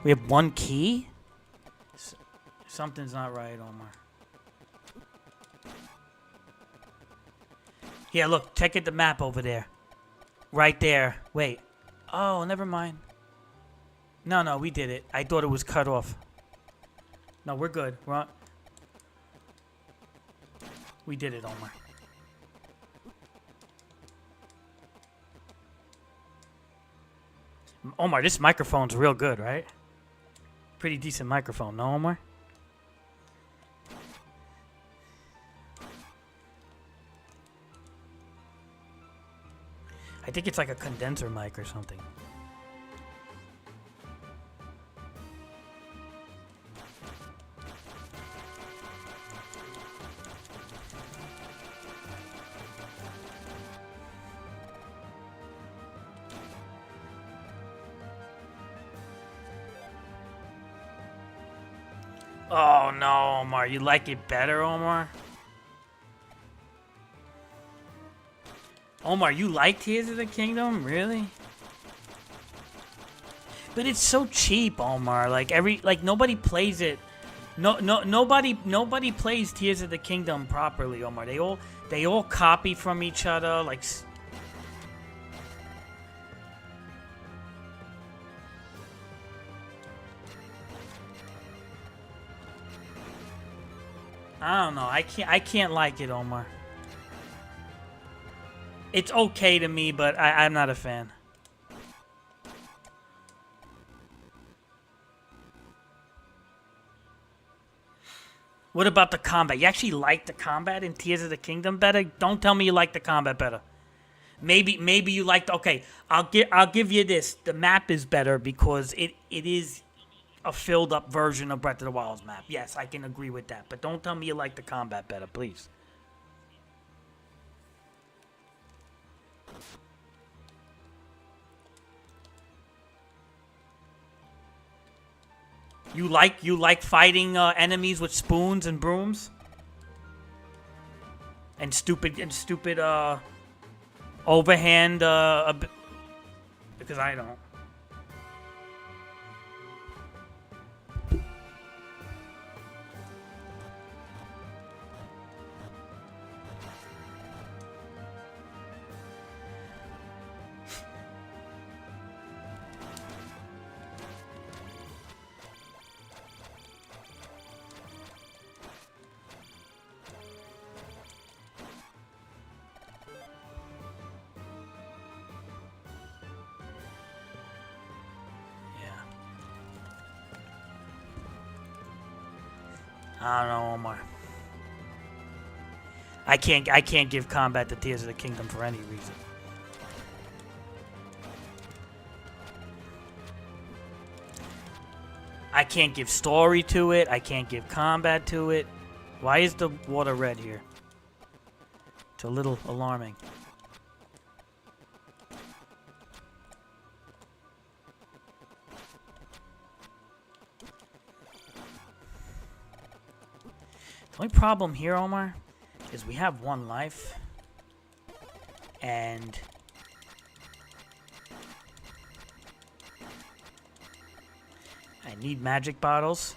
[SPEAKER 1] We have one key? Something's not right, Omar. Yeah, look, check at the map over there. Right there. Wait. Oh, never mind. No, we did it. I thought it was cut off. No, we're good. We're on. We did it, Omar. Omar, this microphone's real good, right? Pretty decent microphone, no, Omar? I think it's like a condenser mic or something. Oh no, Omar. You like it better, Omar? Omar, you like Tears of the Kingdom? Really? But it's so cheap, Omar. Like nobody plays it. Nobody plays Tears of the Kingdom properly, Omar. They all copy from each other. Like. I don't know. I can't like it, Omar. It's okay to me, but I'm not a fan. What about the combat? You actually like the combat in Tears of the Kingdom better? Don't tell me you like the combat better. Maybe you like the, okay. I'll give you this. The map is better because it is a filled up version of Breath of the Wild's map. Yes, I can agree with that. But don't tell me you like the combat better, please. You like fighting enemies with spoons and brooms? And stupid overhand because I don't. I don't know, Omar. I can't give combat to Tears of the Kingdom for any reason. I can't give story to it. I can't give combat to it. Why is the water red here? It's a little alarming. The only problem here, Omar, is we have one life, and I need magic bottles,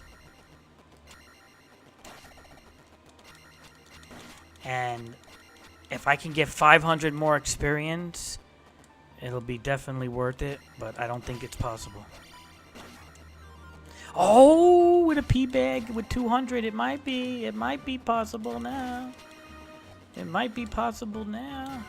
[SPEAKER 1] and if I can get 500 more experience, it'll be definitely worth it, but I don't think it's possible. Oh, with a pea bag with 200, it might be possible now. It might be possible now.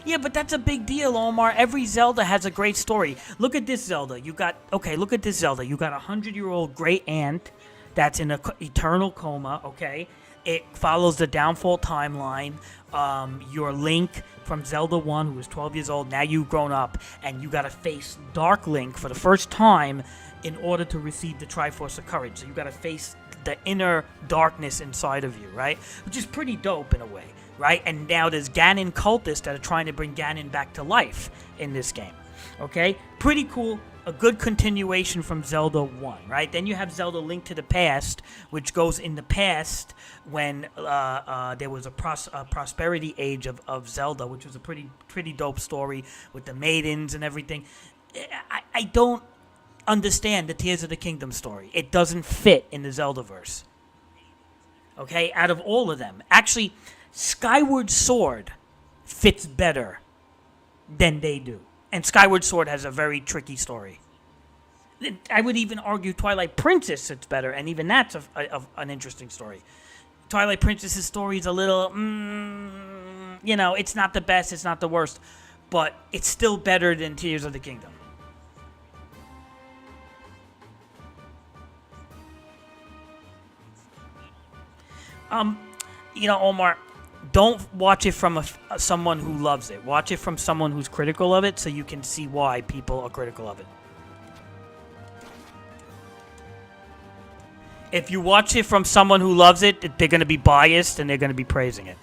[SPEAKER 1] Yeah, but that's a big deal, Omar. Every Zelda has a great story. Look at this Zelda. Look at this Zelda. You got a 100-year-old great aunt that's in an eternal coma, okay? It follows the downfall timeline. Your Link from Zelda 1, who was 12 years old, now you've grown up, and you gotta face Dark Link for the first time in order to receive the Triforce of Courage. So you gotta face the inner darkness inside of you, right? Which is pretty dope in a way, right? And now there's Ganon cultists that are trying to bring Ganon back to life in this game, okay? Pretty cool. A good continuation from Zelda 1, right? Then you have Zelda Link to the Past, which goes in the past when there was a prosperity age of Zelda, which was a pretty dope story with the maidens and everything. I don't understand the Tears of the Kingdom story. It doesn't fit in the Zeldaverse. Okay? Out of all of them. Actually, Skyward Sword fits better than they do. And Skyward Sword has a very tricky story. I would even argue Twilight Princess fits better, and even that's an interesting story. Twilight Princess's story is a little, it's not the best, it's not the worst, but it's still better than Tears of the Kingdom. Omar, don't watch it from someone who loves it. Watch it from someone who's critical of it so you can see why people are critical of it. If you watch it from someone who loves it, they're going to be biased and they're going to be praising it.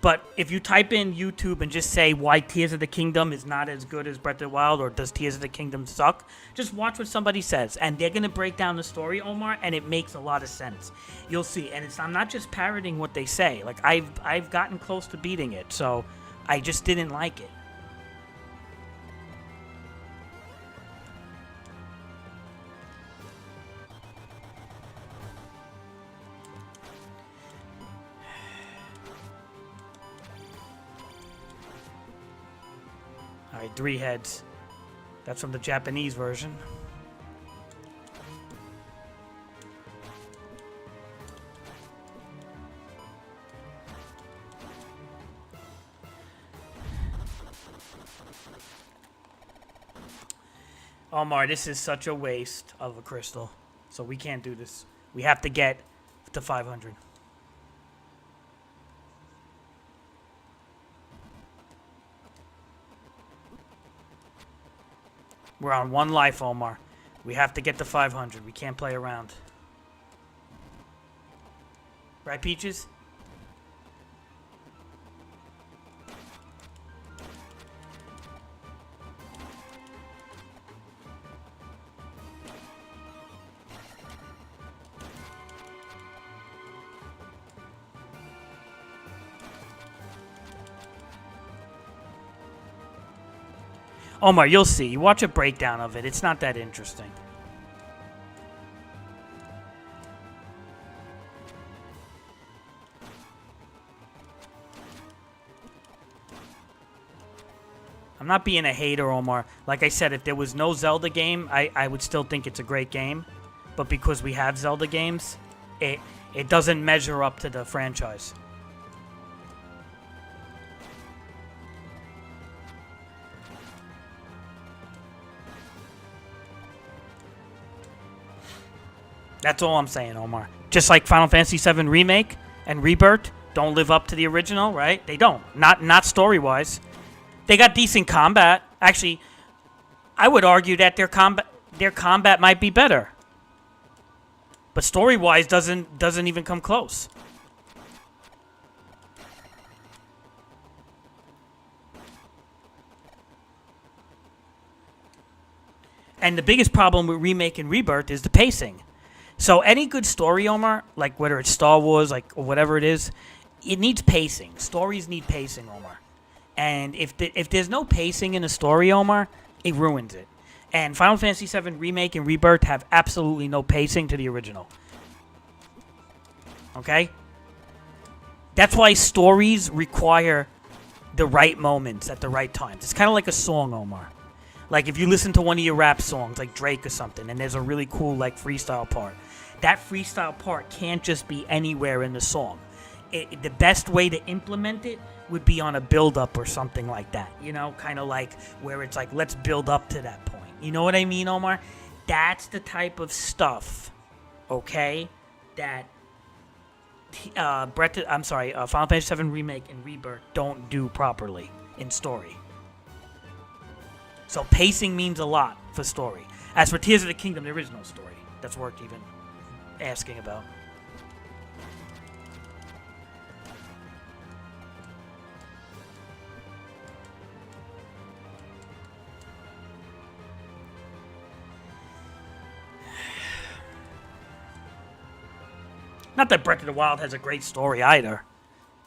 [SPEAKER 1] But if you type in YouTube and just say why Tears of the Kingdom is not as good as Breath of the Wild, or does Tears of the Kingdom suck, just watch what somebody says. And they're going to break down the story, Omar, and it makes a lot of sense. You'll see. And I'm not just parroting what they say. Like, I've gotten close to beating it, so I just didn't like it. Alright, 3 heads. That's from the Japanese version. Omar, this is such a waste of a crystal. So we can't do this. We have to get to 500. We're on 1 life, Omar. We have to get to 500. We can't play around. Right, Peaches? Omar, you'll see. You watch a breakdown of it. It's not that interesting. I'm not being a hater, Omar. Like I said, if there was no Zelda game, I would still think it's a great game. But because we have Zelda games, it doesn't measure up to the franchise. That's all I'm saying, Omar. Just like Final Fantasy VII Remake and Rebirth don't live up to the original, right? They don't. Not story-wise. They got decent combat. Actually, I would argue that their combat might be better. But story-wise doesn't even come close. And the biggest problem with Remake and Rebirth is the pacing. So any good story, Omar, like whether it's Star Wars, like or whatever it is, it needs pacing. Stories need pacing, Omar. And if there's no pacing in a story, Omar, it ruins it. And Final Fantasy VII Remake and Rebirth have absolutely no pacing to the original. Okay? That's why stories require the right moments at the right times. It's kind of like a song, Omar. Like if you listen to one of your rap songs, like Drake or something, and there's a really cool like freestyle part. That freestyle part can't just be anywhere in the song. The best way to implement it would be on a build-up or something like that. You know, kind of like where it's like, let's build up to that point. You know what I mean, Omar? That's the type of stuff, okay, that Final Fantasy VII Remake and Rebirth don't do properly in story. So pacing means a lot for story. As for Tears of the Kingdom, there is no story that's worth even asking about. Not that Breath of the Wild has a great story either.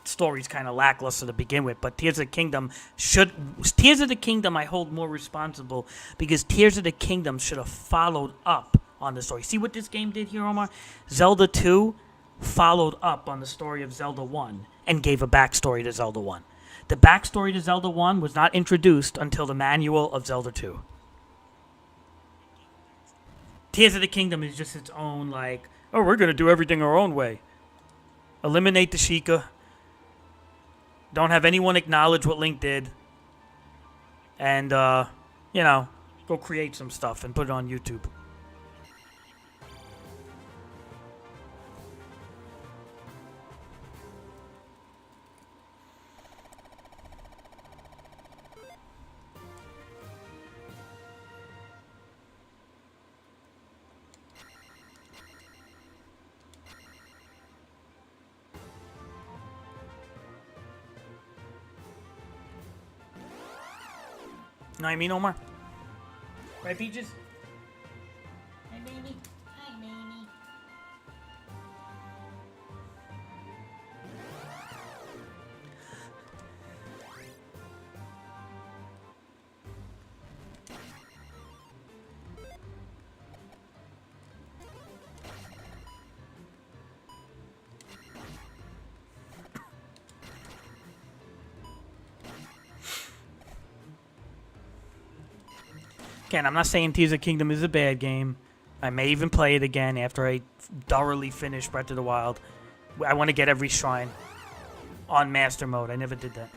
[SPEAKER 1] The story's kind of lackluster to begin with, but Tears of the Kingdom I hold more responsible because Tears of the Kingdom should have followed up on the story. See what this game did here, Omar? Zelda 2 followed up on the story of Zelda 1 and gave a backstory to Zelda 1. The backstory to Zelda 1 was not introduced until the manual of Zelda 2. Tears of the Kingdom is just its own, like, oh, we're going to do everything our own way. Eliminate the Sheikah. Don't have anyone acknowledge what Link did. And, go create some stuff and put it on YouTube. Know what I mean, Omar? Right, Peaches? Hey, baby. Hi, baby. Again, I'm not saying Tears of the Kingdom is a bad game. I may even play it again after I thoroughly finish Breath of the Wild. I want to get every shrine on Master Mode. I never did that.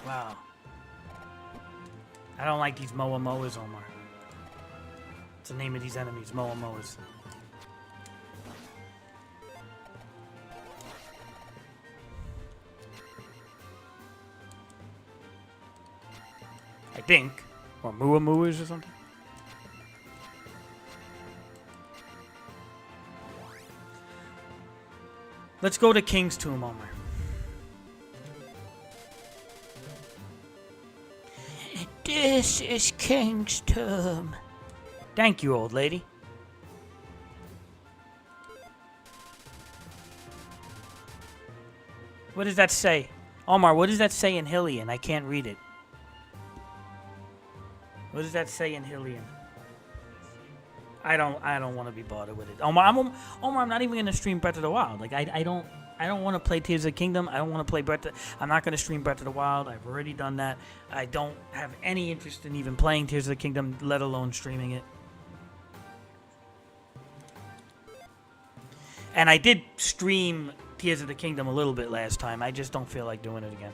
[SPEAKER 1] Wow. I don't like these Moa Moas, Omar. What's the name of these enemies? Moa Moas. I think. Or Mua Muas or something. Let's go to King's Tomb, Omar. This is King's Tomb. Thank you, old lady. What does that say? Omar, what does that say in Hylian? I can't read it. What does that say in Hylian? I don't want to be bothered with it. Omar, I'm not even going to stream Breath of the Wild. Like, I don't want to play Tears of the Kingdom. I don't want to play I'm not going to stream Breath of the Wild. I've already done that. I don't have any interest in even playing Tears of the Kingdom, let alone streaming it. And I did stream Tears of the Kingdom a little bit last time. I just don't feel like doing it again.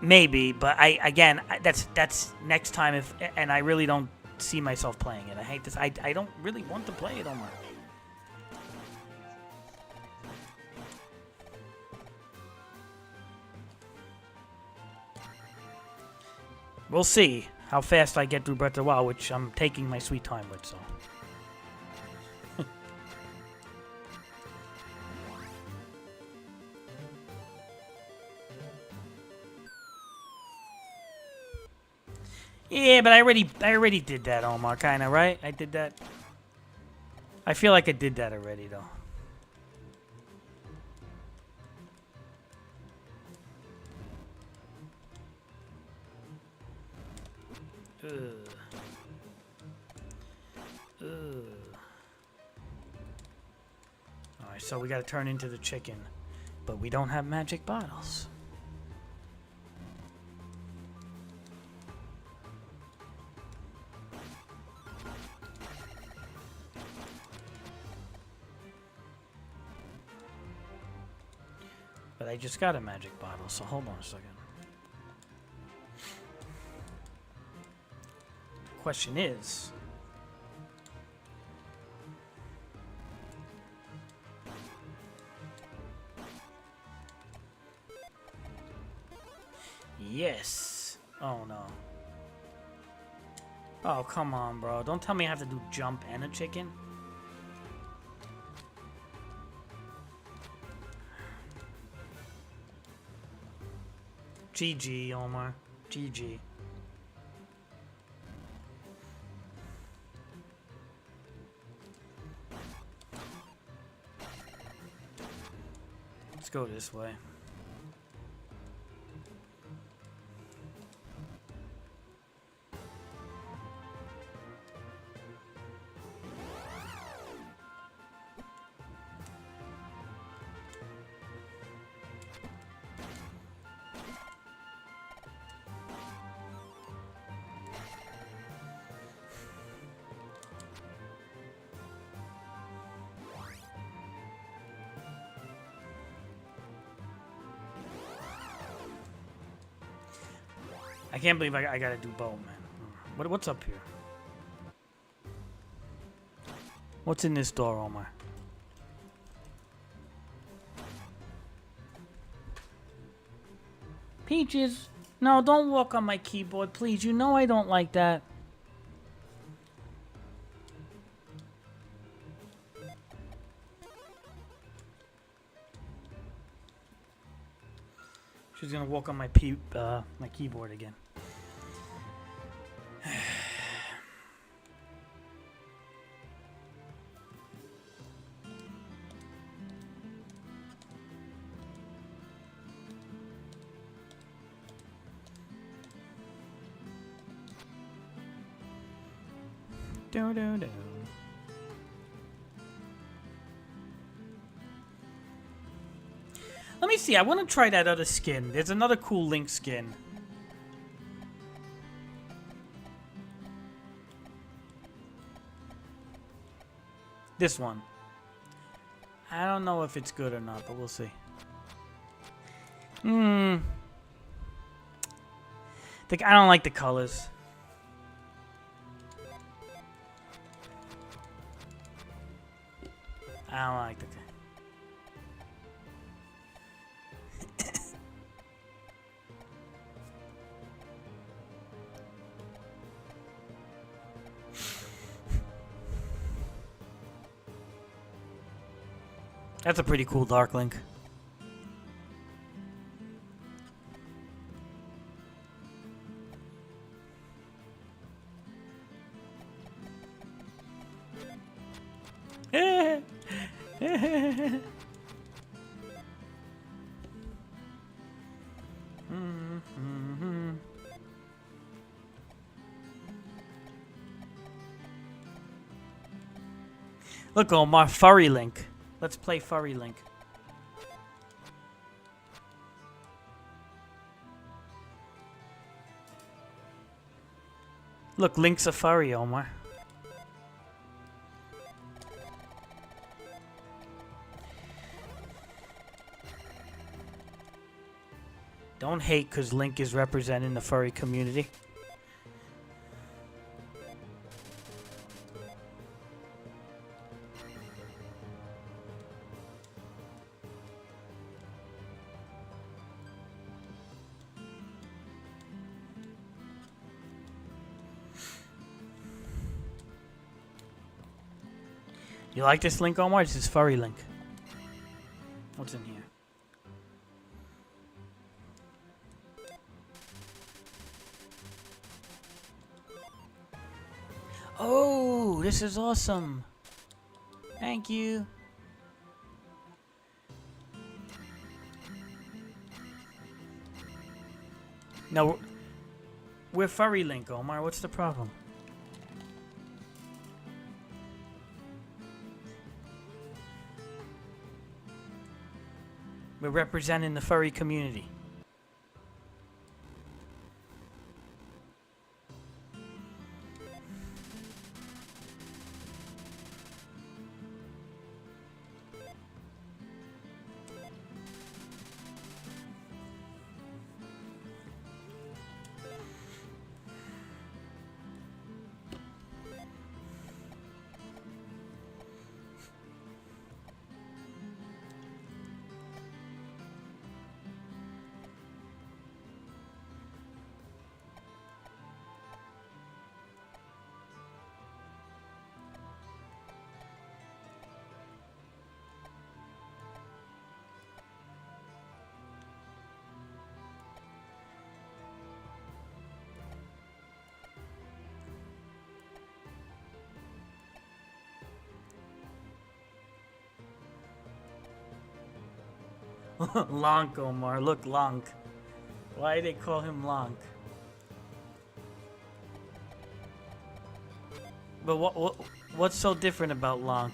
[SPEAKER 1] Maybe, but that's next time and I really don't see myself playing it. I hate this. I don't really want to play it, Omar. We'll see how fast I get through Breath of the Wild, which I'm taking my sweet time with, so. Yeah, but I already did that, Omar, kind of, right? I did that. I feel like I did that already, though. Ugh. Ugh. Alright, so we gotta turn into the chicken. But we don't have magic bottles. But I just got a magic bottle, so hold on a second. Question is... Yes! Oh no. Oh, come on, bro. Don't tell me I have to do jump and a chicken. GG, Omar. GG. Let's go this way. I can't believe I gotta do bow, man. What's up here? What's in this door, Omar? Peaches! No, don't walk on my keyboard, please. You know I don't like that. She's gonna walk on my my keyboard again. Do do do. Let me see. I want to try that other skin. There's another cool Link skin. This one. I don't know if it's good or not, but we'll see. I don't like the colors. I don't like the... That's a pretty cool Dark Link. Look, Omar, Furry Link. Let's play Furry Link. Look, Link's a furry, Omar. Don't hate because Link is representing the furry community. You like this Link, Omar? This is Furry Link. What's in here? Oh, this is awesome. Thank you. No. We're furry Link, Omar. What's the problem? We're representing the furry community. Lonk, Omar. Look, Lonk. Why do they call him Lonk? But what's so different about Lonk?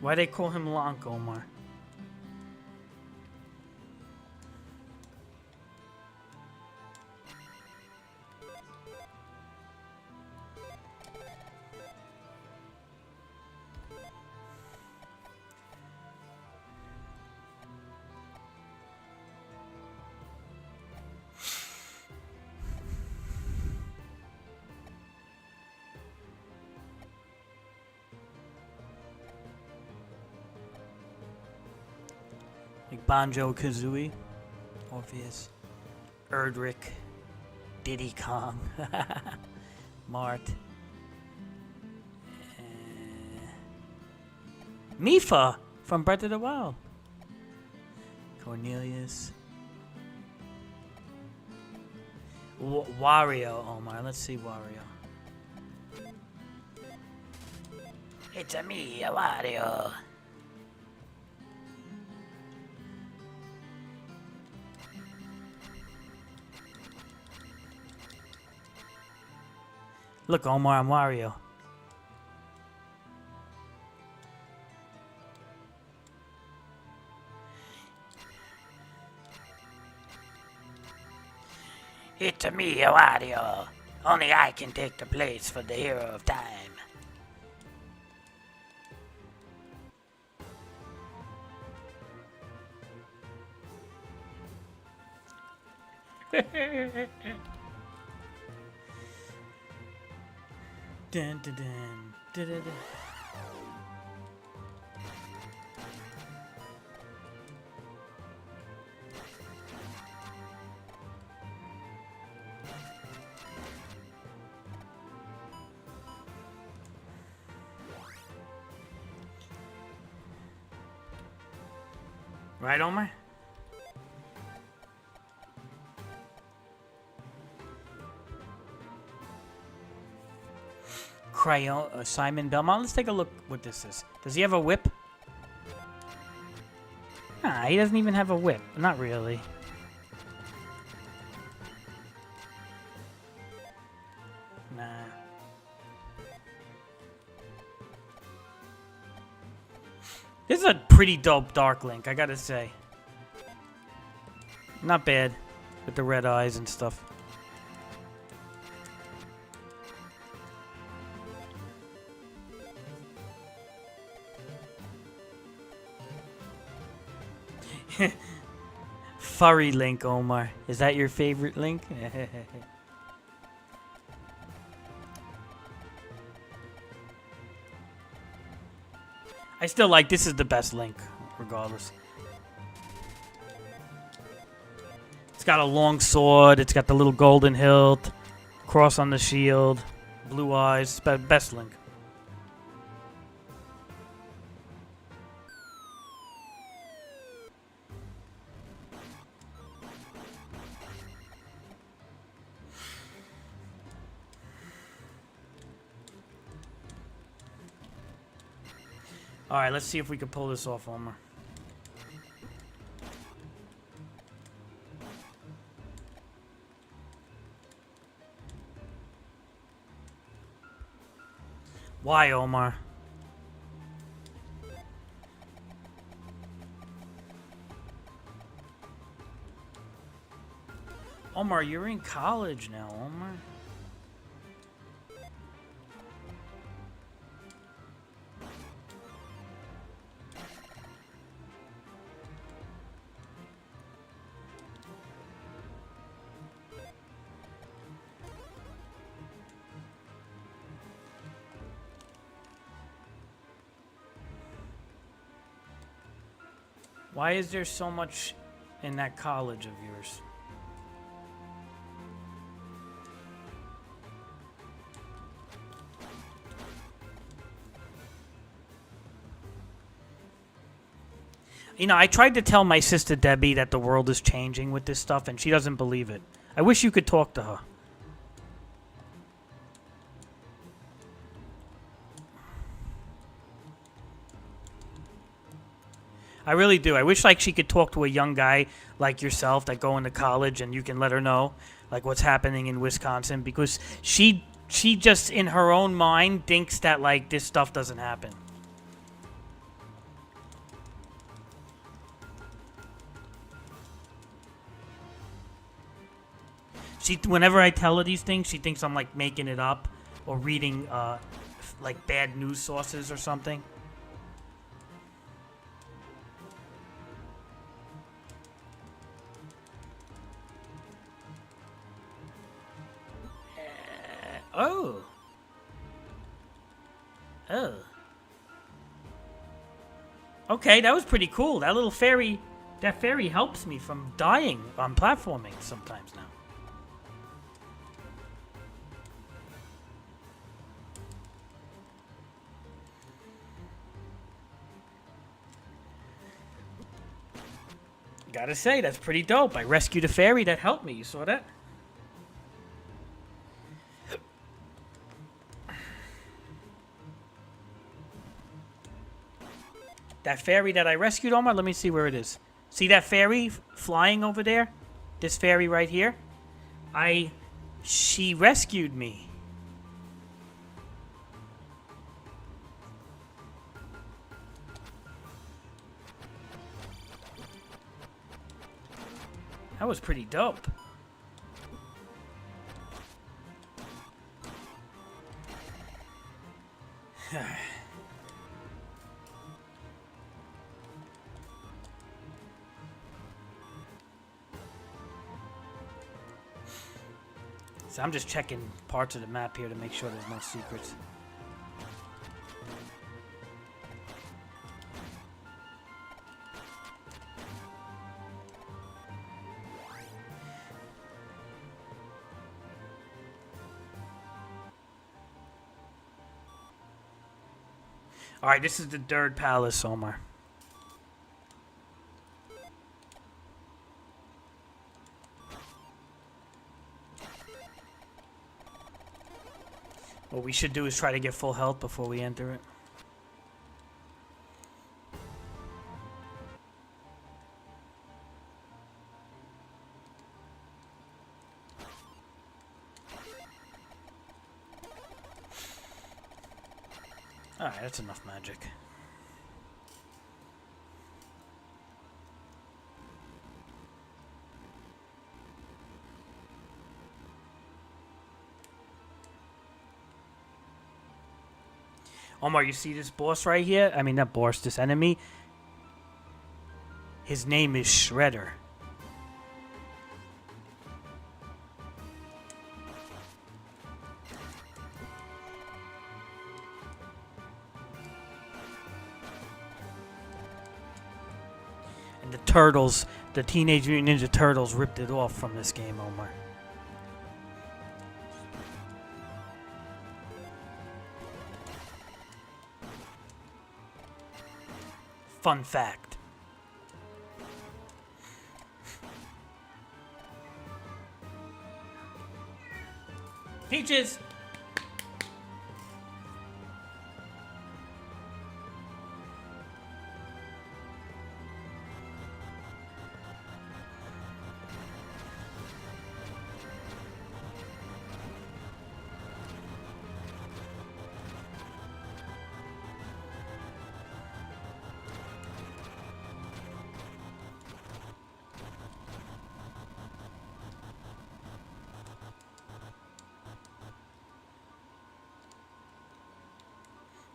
[SPEAKER 1] Why they call him Lonk, Omar? Like Banjo Kazooie, Orpheus, Erdrick, Diddy Kong, Mart, Mifa from Breath of the Wild, Cornelius, Wario. Omar, let's see Wario. It's a me, a Wario. Look, Omar, I'm Wario. It's a me, a Wario. Only I can take the place for the hero of time. Dun, dun, dun, dun, dun, dun. Right, Omar? Simon Belmont. Let's take a look what this is. Does he have a whip? Nah, he doesn't even have a whip. Not really. Nah. This is a pretty dope Dark Link, I gotta say. Not bad. With the red eyes and stuff. Furry Link, Omar. Is that your favorite Link? I still like this is the best Link, regardless. It's got a long sword. It's got the little golden hilt, cross on the shield, blue eyes. Best Link. Alright, let's see if we can pull this off, Omar. Why, Omar? Omar, you're in college now, Omar. Why is there so much in that college of yours? You know, I tried to tell my sister Debbie that the world is changing with this stuff, and she doesn't believe it. I wish you could talk to her. I really do. I wish like she could talk to a young guy like yourself that go into college and you can let her know like what's happening in Wisconsin, because she just in her own mind thinks that like this stuff doesn't happen. Whenever I tell her these things, she thinks I'm like making it up or reading like bad news sources or something. Oh. Oh. Okay, that was pretty cool. That little fairy, that fairy helps me from dying on platforming sometimes now. Gotta say, that's pretty dope. I rescued a fairy that helped me. You saw that? That fairy that I rescued, Omar, let me see where it is. See that fairy flying over there? This fairy right here? She rescued me. That was pretty dope. So I'm just checking parts of the map here to make sure there's no secrets. Alright, this is the third palace, Omar. What we should do is try to get full health before we enter it. Alright, that's enough magic. Omar, you see this boss right here? I mean, not boss, this enemy. His name is Shredder. And the Turtles, the Teenage Mutant Ninja Turtles ripped it off from this game, Omar. Fun fact. Peaches!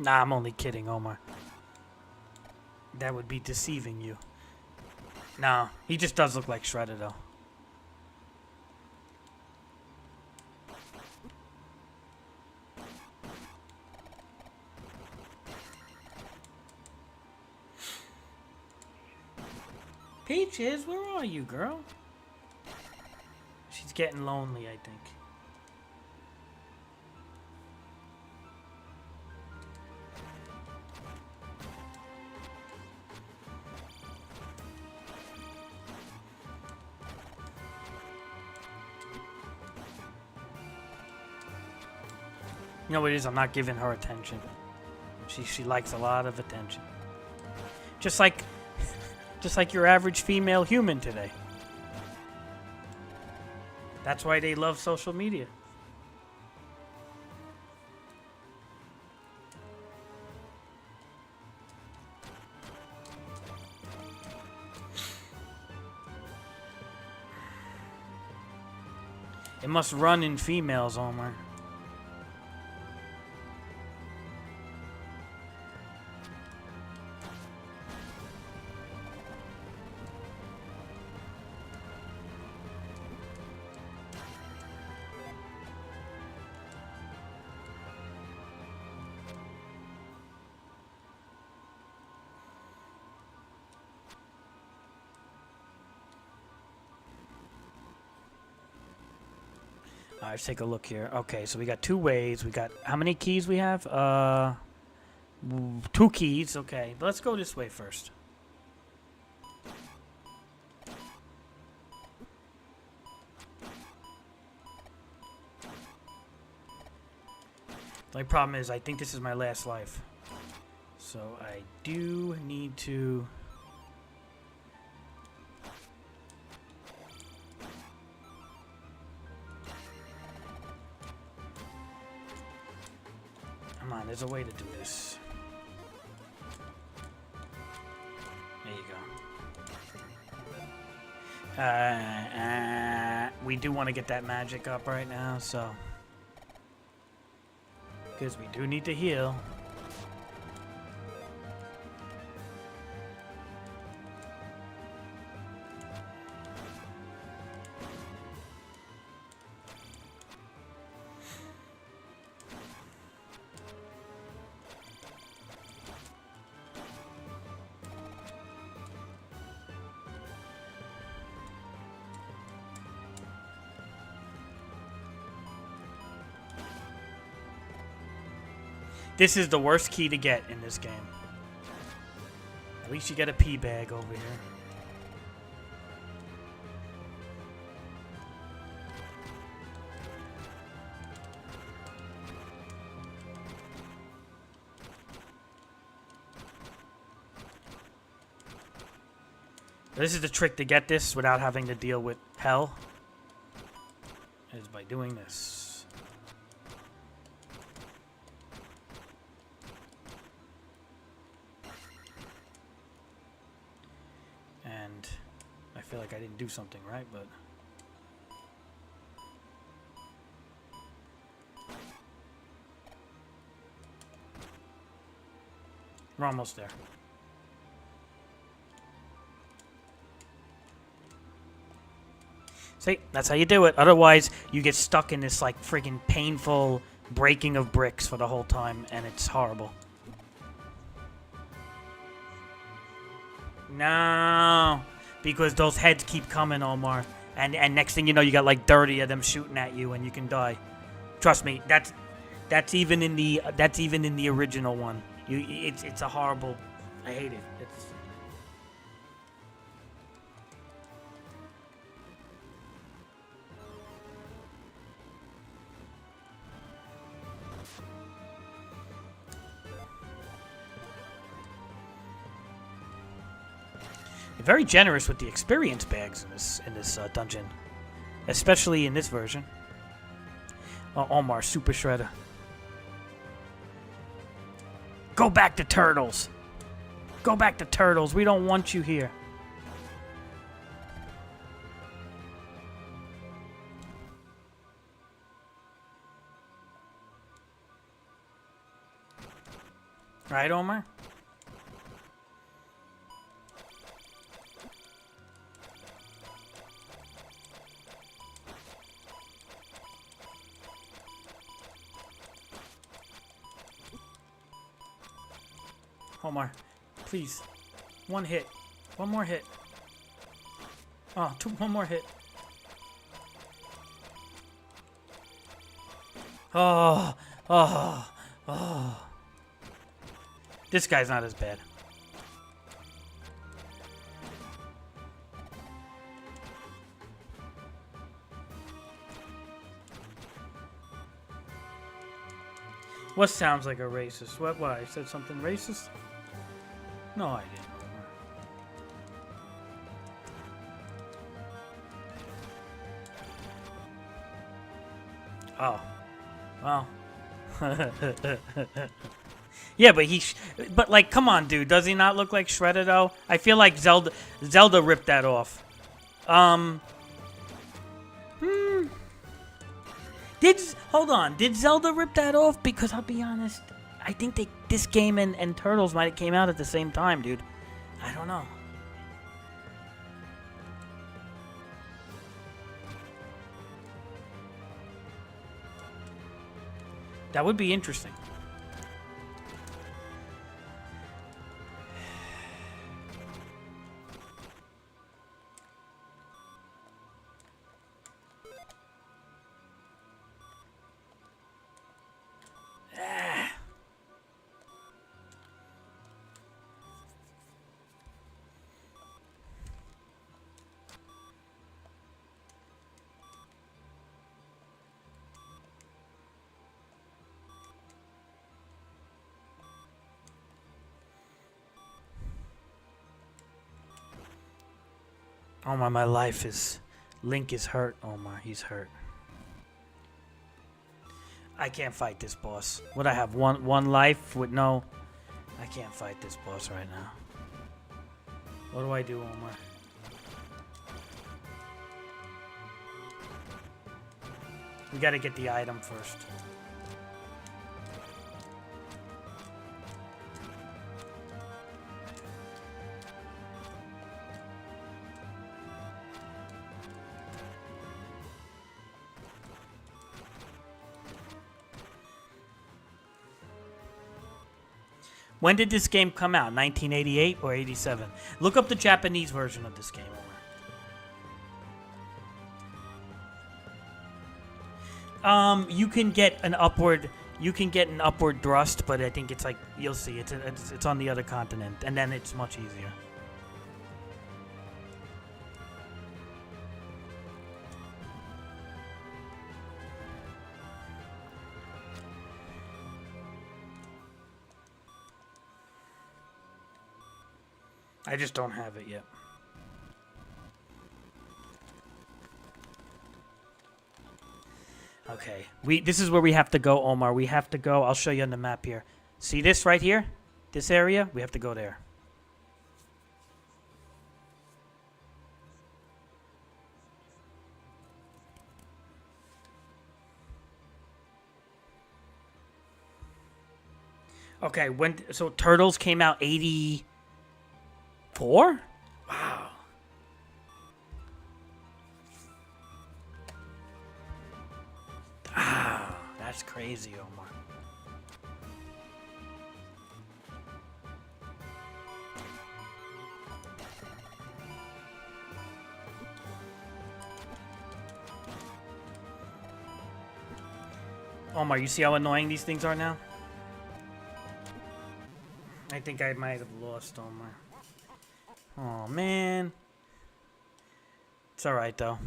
[SPEAKER 1] Nah, I'm only kidding, Omar. That would be deceiving you. No, he just does look like Shredder, though. Peaches, where are you, girl? She's getting lonely, I think. You know what it is? I'm not giving her attention. She likes a lot of attention. Just like your average female human today. That's why they love social media. It must run in females, Omar. Alright, let's take a look here. Okay, so we got 2 ways. We got how many keys we have? 2 keys. Okay, but let's go this way first. The only problem is I think this is my last life. So I do need to... Come on, there's a way to do this. There you go. We do want to get that magic up right now, so... Because we do need to heal. This is the worst key to get in this game. At least you get a pea bag over here. This is the trick to get this without having to deal with hell. Is by doing this. And I feel like I didn't do something right, but... We're almost there. See, that's how you do it. Otherwise, you get stuck in this, like, friggin' painful breaking of bricks for the whole time, and it's horrible. No, because those heads keep coming, Omar. And next thing you know, you got, like, 30 of them shooting at you, and you can die. Trust me, that's even in the original one. It's a horrible... I hate it. It's... Very generous with the experience bags in this dungeon, especially in this version. Omar, Super Shredder. Go back to Turtles. Go back to Turtles. We don't want you here. Right, Omar? Omar, please. One hit. One more hit. Oh, one more hit. Oh, oh, oh. This guy's not as bad. What sounds like a racist? What? I said something racist? No, I didn't. Oh. Well. Yeah, but like, come on, dude. Does he not look like Shredder, though? I feel like Zelda ripped that off. Hold on. Did Zelda rip that off? Because I'll be honest, I think this game and Turtles might have came out at the same time, dude. I don't know. That would be interesting. Oh my life is... Link is hurt, Omar. He's hurt. I can't fight this boss. Would I have one life with no... I can't fight this boss right now. What do I do, Omar? We gotta get the item first. When did this game come out? 1988 or 87? Look up the Japanese version of this game, Omar. You can get an upward thrust, but I think it's like, you'll see, it's on the other continent, and then it's much easier. I just don't have it yet. Okay, this is where we have to go, Omar. We have to go. I'll show you on the map here. See this right here? This area? We have to go there. Okay, so Turtles came out 84? Wow. Ah, that's crazy, Omar. Omar, you see how annoying these things are now? I think I might have lost, Omar. Oh, man. It's alright, though.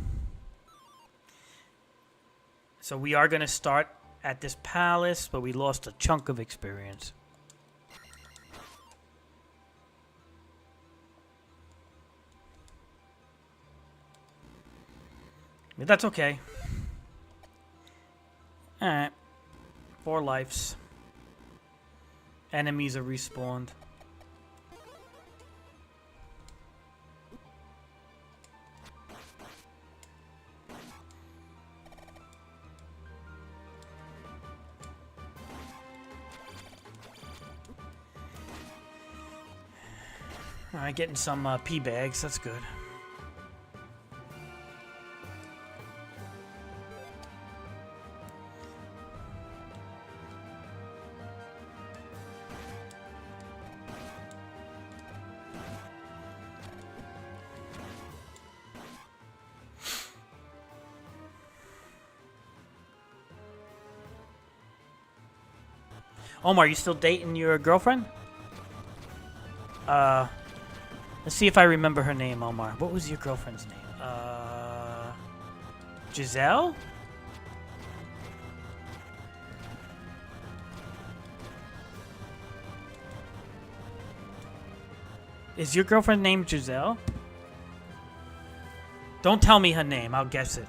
[SPEAKER 1] So we are going to start at this palace, but we lost a chunk of experience. But that's okay. Alright. 4 lives. Enemies are respawned. Alright, getting some pea bags. That's good. Omar, you still dating your girlfriend? Let's see if I remember her name, Omar. What was your girlfriend's name? Giselle? Is your girlfriend named Giselle? Don't tell me her name. I'll guess it.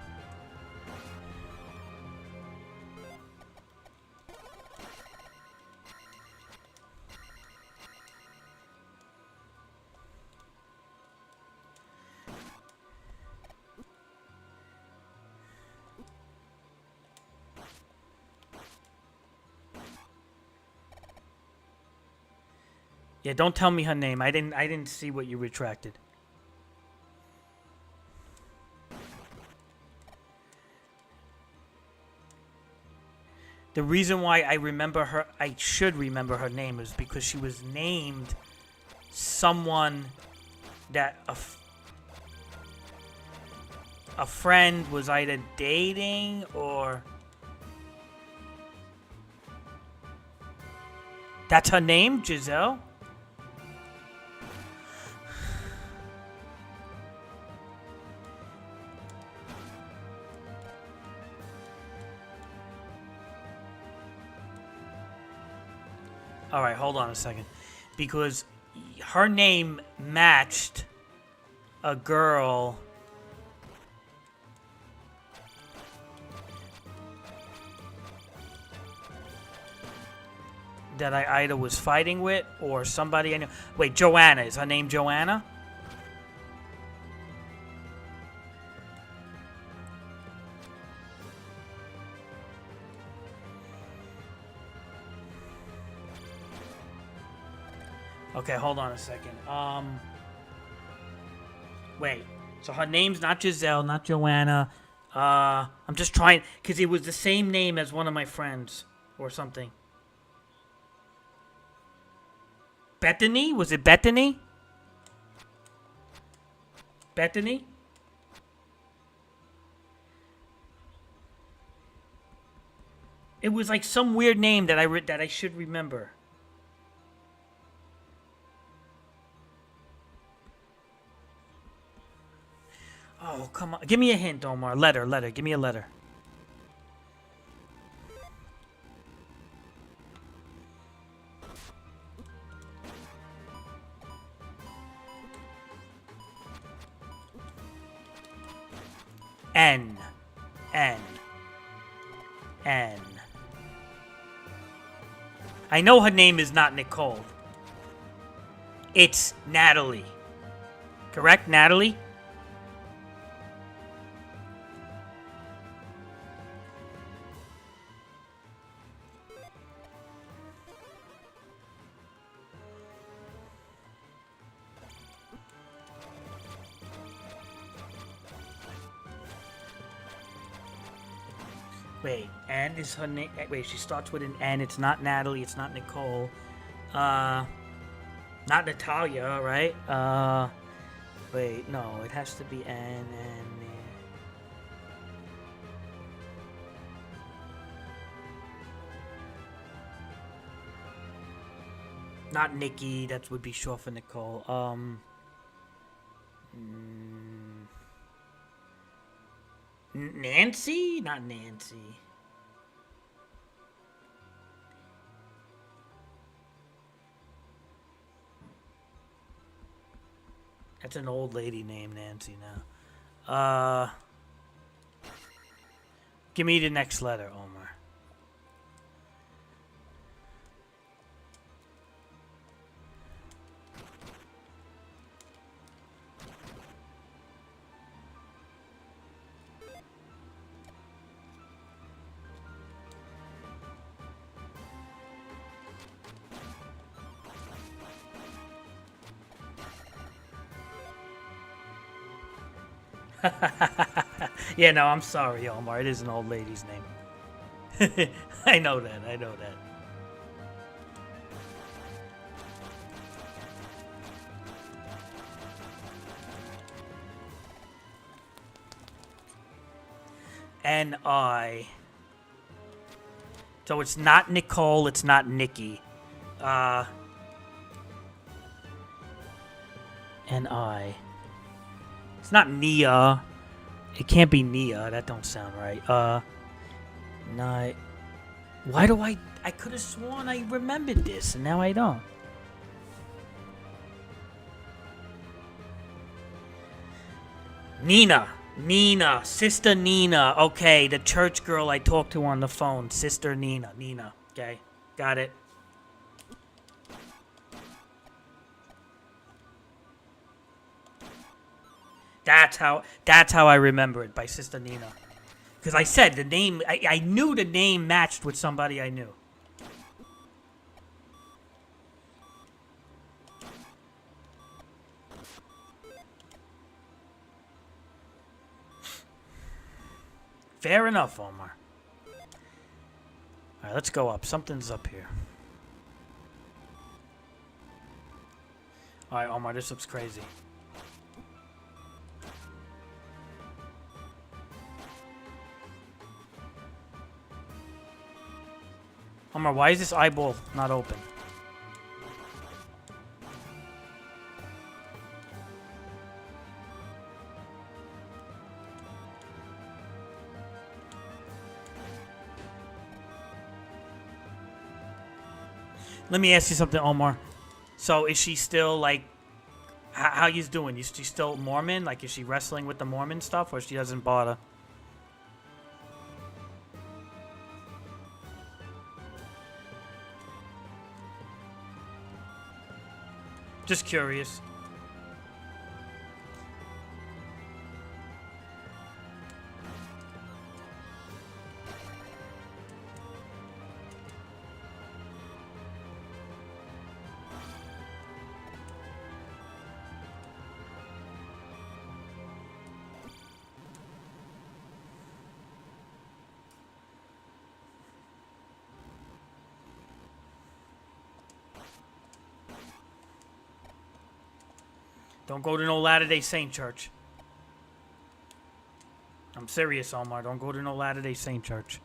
[SPEAKER 1] Yeah, don't tell me her name. I didn't see what you retracted. The reason why I should remember her name is because she was named someone that a friend was either dating or... That's her name, Giselle? Alright, hold on a second. Because her name matched a girl that I either was fighting with or somebody I knew. Wait, Joanna. Is her name Joanna? Okay, hold on a second. Wait. So her name's not Giselle, not Joanna. I'm just trying, because it was the same name as one of my friends or something. Bethany? Was it Bethany? Bethany? It was like some weird name that I should remember. Oh, come on. Give me a hint, Omar. Letter. Give me a letter. N. I know her name is not Nicole. It's Natalie. Correct, Natalie? Wait, Anne is her name. Wait, she starts with an N. It's not Natalie. It's not Nicole. Not Natalia, right? Wait, no, it has to be N. Not Nikki. That would be short for Nicole. Nancy? Not Nancy. That's an old lady named Nancy now. Give me the next letter, Omar. Yeah, no, I'm sorry, Omar. It is an old lady's name. I know that. I know that. N-I. So it's not Nicole, it's not Nikki. N-I. It's not Nia. It can't be Nia. That don't sound right. Ni. Why do I could have sworn I remembered this, and now I don't. Nina. Sister Nina. Okay, the church girl I talked to on the phone. Sister Nina. Okay, got it. That's how I remember it, by Sister Nina. Because I said the name, I knew the name matched with somebody I knew. Fair enough, Omar. Alright, let's go up. Something's up here. Alright, Omar, this looks crazy. Omar, why is this eyeball not open? Let me ask you something, Omar. So is she still like, how you doing? Is she still Mormon? Like, is she wrestling with the Mormon stuff, or she doesn't bother? Just curious. Don't go to no Latter-day Saint church. I'm serious, Omar. Don't go to no Latter-day Saint church.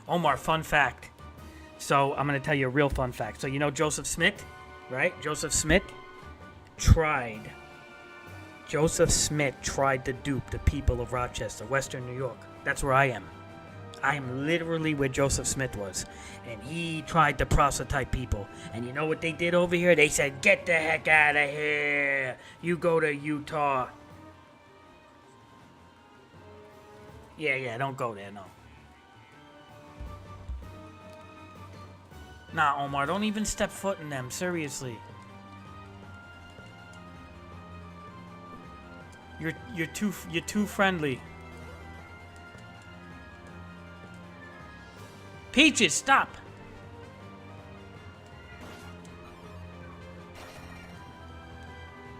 [SPEAKER 1] Omar, fun fact. So, I'm going to tell you a real fun fact. So, you know Joseph Smith, right? Joseph Smith tried to dupe the people of Rochester, Western New York. That's where I am. I am literally where Joseph Smith was. And he tried to proselyte people. And you know what they did over here? They said, get the heck out of here. You go to Utah. Yeah, don't go there, no. Nah, Omar, don't even step foot in them, seriously. You're too friendly. Peaches, stop.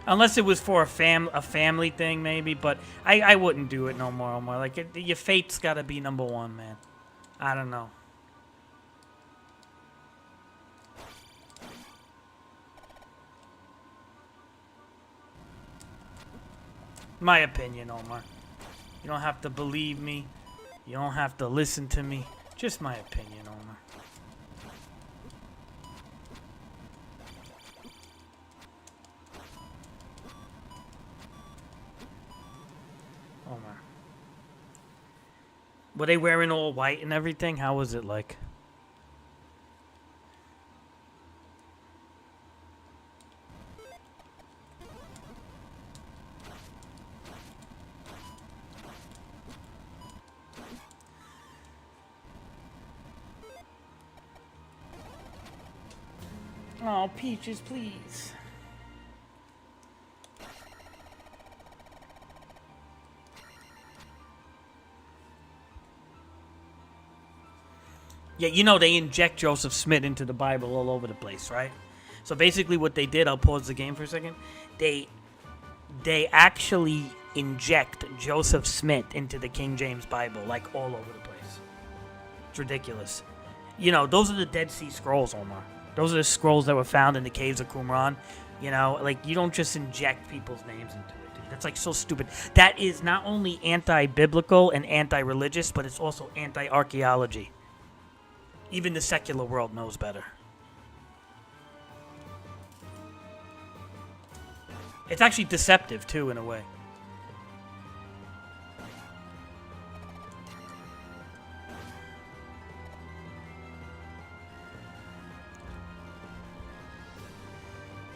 [SPEAKER 1] Unless it was for a family thing, maybe, but I wouldn't do it no more, Omar. Like, your fate's gotta be number one, man. I don't know. My opinion, Omar. You don't have to believe me. You don't have to listen to me. Just my opinion, Omar. Omar. Were they wearing all white and everything? How was it like? Oh, Peaches, please. Yeah, you know they inject Joseph Smith into the Bible all over the place, right? So basically what they did, I'll pause the game for a second. They actually inject Joseph Smith into the King James Bible, like all over the place. It's ridiculous. You know, those are the Dead Sea Scrolls, Omar. Those are the scrolls that were found in the caves of Qumran. You know, like, you don't just inject people's names into it, dude. That's, like, so stupid. That is not only anti-biblical and anti-religious, but it's also anti-archaeology. Even the secular world knows better. It's actually deceptive, too, in a way.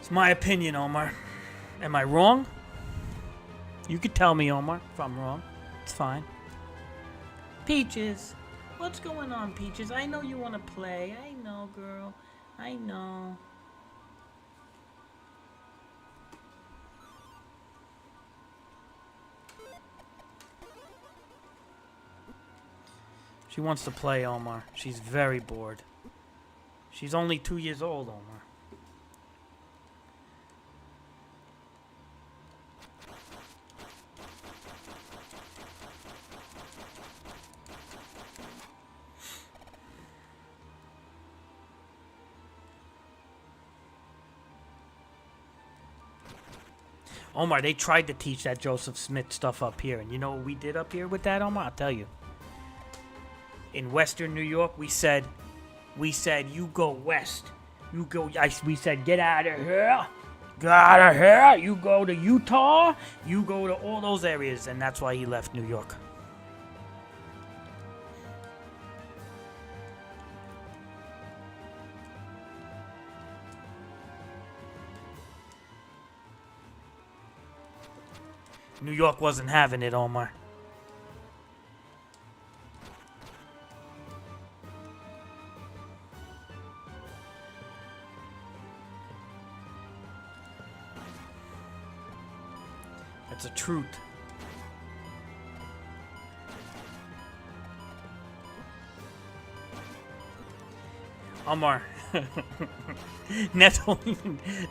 [SPEAKER 1] It's my opinion, Omar. Am I wrong? You could tell me, Omar, if I'm wrong. It's fine. Peaches. What's going on, Peaches? I know you want to play. I know, girl. I know. She wants to play, Omar. She's very bored. She's only 2 years old, Omar. Omar, they tried to teach that Joseph Smith stuff up here. And you know what we did up here with that, Omar? I'll tell you. In Western New York, we said, you go west. We said, get out of here. Get out of here. You go to Utah. You go to all those areas. And that's why he left New York. New York wasn't having it, Omar. That's a truth. Omar.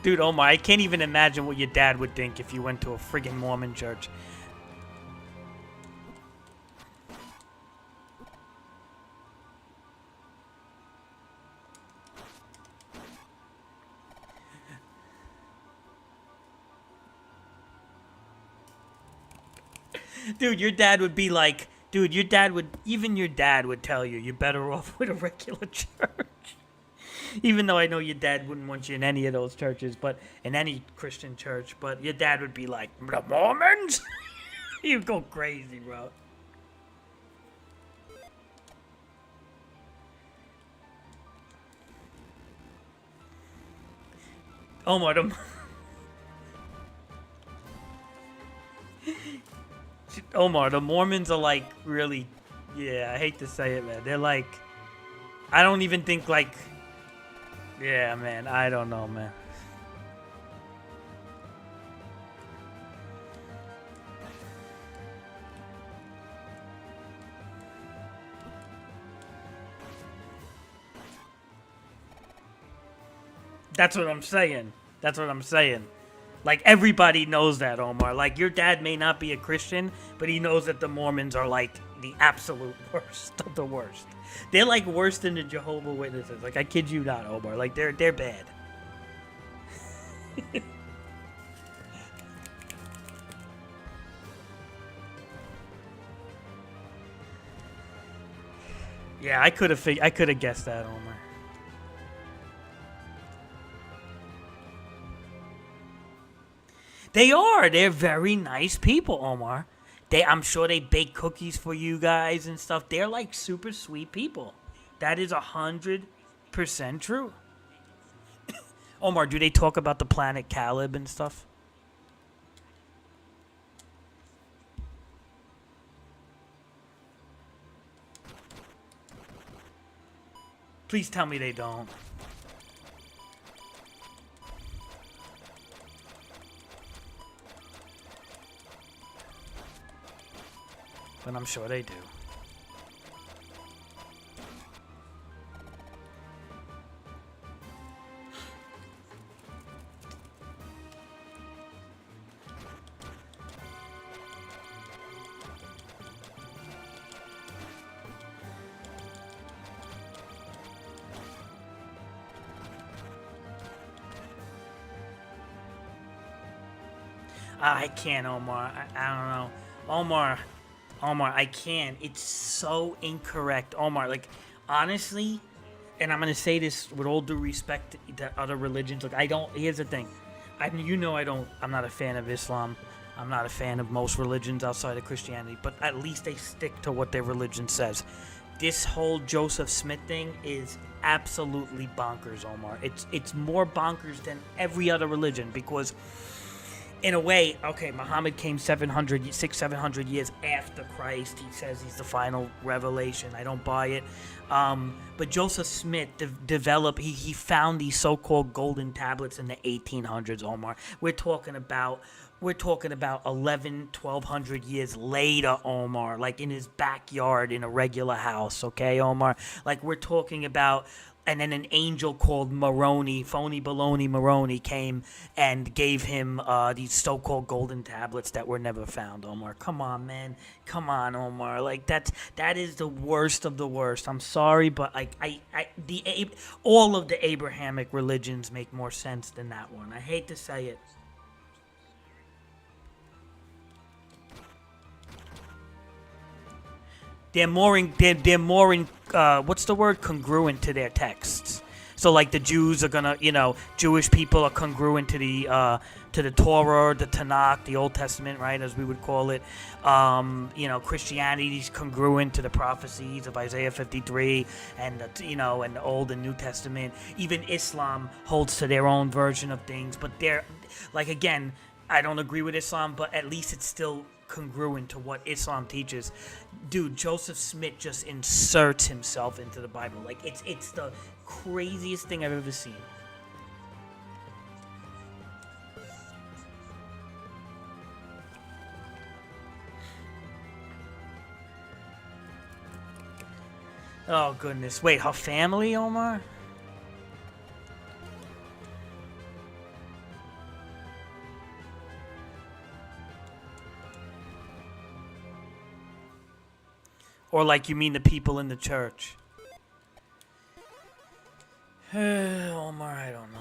[SPEAKER 1] Dude, Omar, I can't even imagine what your dad would think if you went to a friggin' Mormon church. Dude, your dad would be like, even your dad would tell you, you're better off with a regular church. Even though I know your dad wouldn't want you in any of those churches, but in any Christian church, but your dad would be like, the Mormons? You'd go crazy, bro. Omar, the Mormons are like really, yeah, I hate to say it, man. They're like, I don't even think like, yeah, man, I don't know, man. That's what I'm saying. That's what I'm saying. Like, everybody knows that, Omar. Like, your dad may not be a Christian, but he knows that the Mormons are, like, the absolute worst of the worst. They're, like, worse than the Jehovah's Witnesses. Like, I kid you not, Omar. Like, they're bad. Yeah, I could have guessed that, Omar. They are. They're very nice people, Omar. I'm sure they bake cookies for you guys and stuff. They're like super sweet people. That is 100% true. Omar, do they talk about the planet Caleb and stuff? Please tell me they don't. But I'm sure they do. I can't, Omar. I don't know. Omar, Omar, I can't. It's so incorrect, Omar. Like, honestly, and I'm gonna say this with all due respect to other religions. Like, I don't. Here's the thing. You know, I don't. I'm not a fan of Islam. I'm not a fan of most religions outside of Christianity. But at least they stick to what their religion says. This whole Joseph Smith thing is absolutely bonkers, Omar. It's more bonkers than every other religion because in a way, okay, Muhammad came 700 years after Christ. He says he's the final revelation. I don't buy it. But Joseph Smith developed, he found these so-called golden tablets in the 1800s, Omar. We're talking about 1200 years later, Omar, like in his backyard in a regular house, okay, Omar? Like we're talking about, and then an angel called Moroni, phony baloney Moroni, came and gave him these so-called golden tablets that were never found, Omar. Come on, man. Come on, Omar. Like that is the worst of the worst. I'm sorry, but like all of the Abrahamic religions make more sense than that one. I hate to say it. They're more in what's the word, congruent to their texts. So like the Jews are gonna, Jewish people are congruent to the Torah, the Tanakh, the Old Testament, right, as we would call it. Christianity is congruent to the prophecies of Isaiah 53 and and the Old and New Testament. Even Islam holds to their own version of things, but they're like, again, I don't agree with Islam, but at least it's still congruent to what Islam teaches. Dude, Joseph Smith just inserts himself into the Bible. Like it's the craziest thing I've ever seen. Oh goodness. Wait, her family, Omar? Or like you mean the people in the church? Omar, I don't know.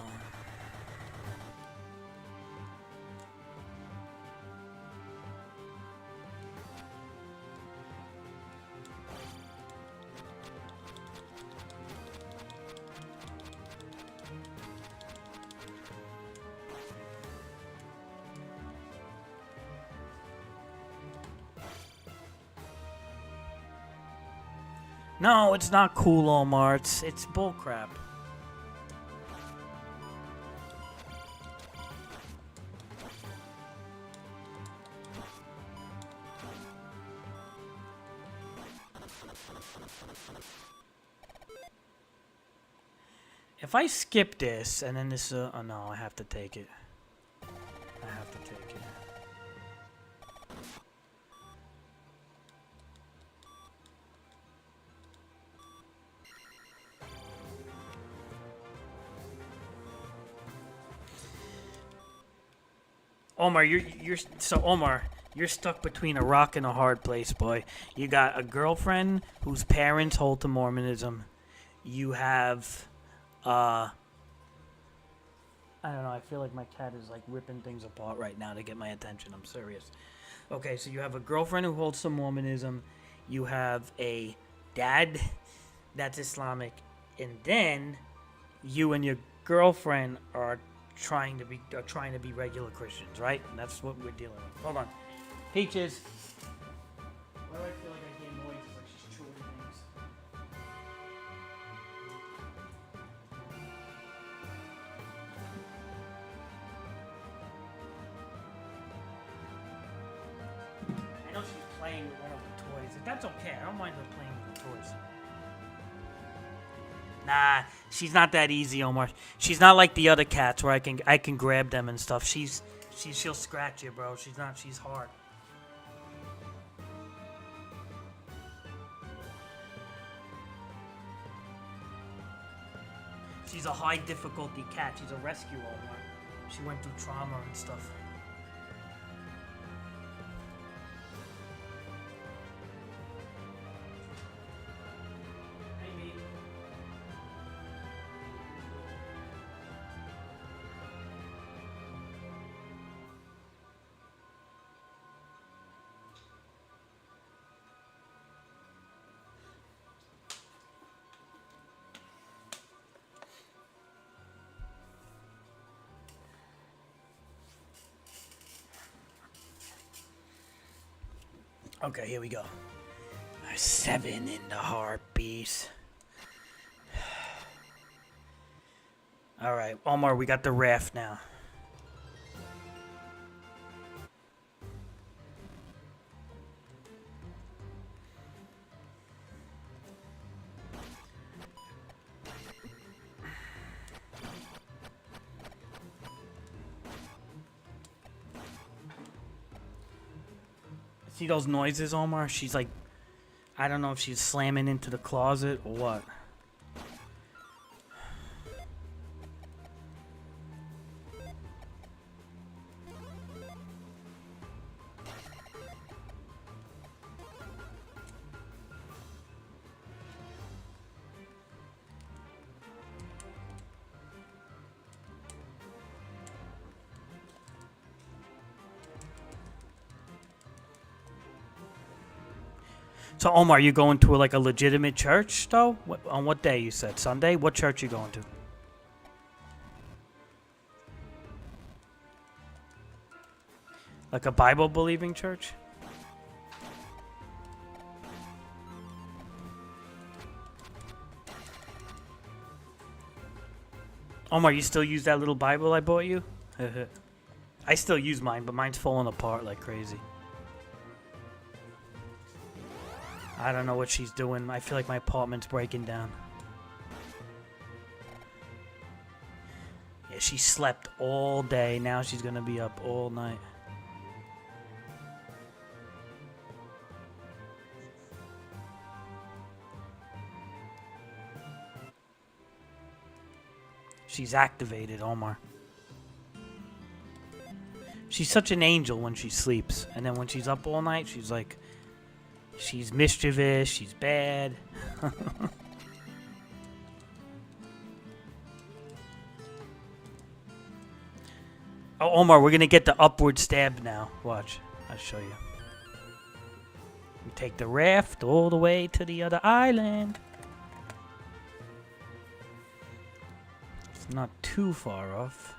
[SPEAKER 1] No, it's not cool, Omar. It's bullcrap. If I skip this and then this, oh no, I have to take it. I have to take it. Omar, you're stuck between a rock and a hard place, boy. You got a girlfriend whose parents hold to Mormonism. You have, I don't know. I feel like my cat is like ripping things apart right now to get my attention. I'm serious. Okay, so you have a girlfriend who holds to Mormonism. You have a dad that's Islamic, and then you and your girlfriend are trying to be regular Christians, right? And that's what we're dealing with. Hold on, Peaches. Why do I feel like I hear noises like she's chewing things? I know she's playing with one of the toys. That's okay. I don't mind her playing with the toys. Nah, she's not that easy, Omar. She's not like the other cats where I can grab them and stuff. She'll scratch you, bro. She's hard. She's a high difficulty cat. She's a rescue, Omar. She went through trauma and stuff. Okay, here we go. 7 in the heartbeat. All right, Omar, we got the raft now. See those noises, Omar? She's like, I don't know if she's slamming into the closet or what. So, Omar, you going to like a legitimate church, though? On what day you said? Sunday? What church you going to? Like a Bible-believing church? Omar, you still use that little Bible I bought you? I still use mine, but mine's falling apart like crazy. I don't know what she's doing. I feel like my apartment's breaking down. Yeah, she slept all day. Now she's gonna be up all night. She's activated, Omar. She's such an angel when she sleeps. And then when she's up all night, she's like... She's mischievous. She's bad. Oh, Omar, we're going to get the upward stab now. Watch. I'll show you. We take the raft all the way to the other island. It's not too far off.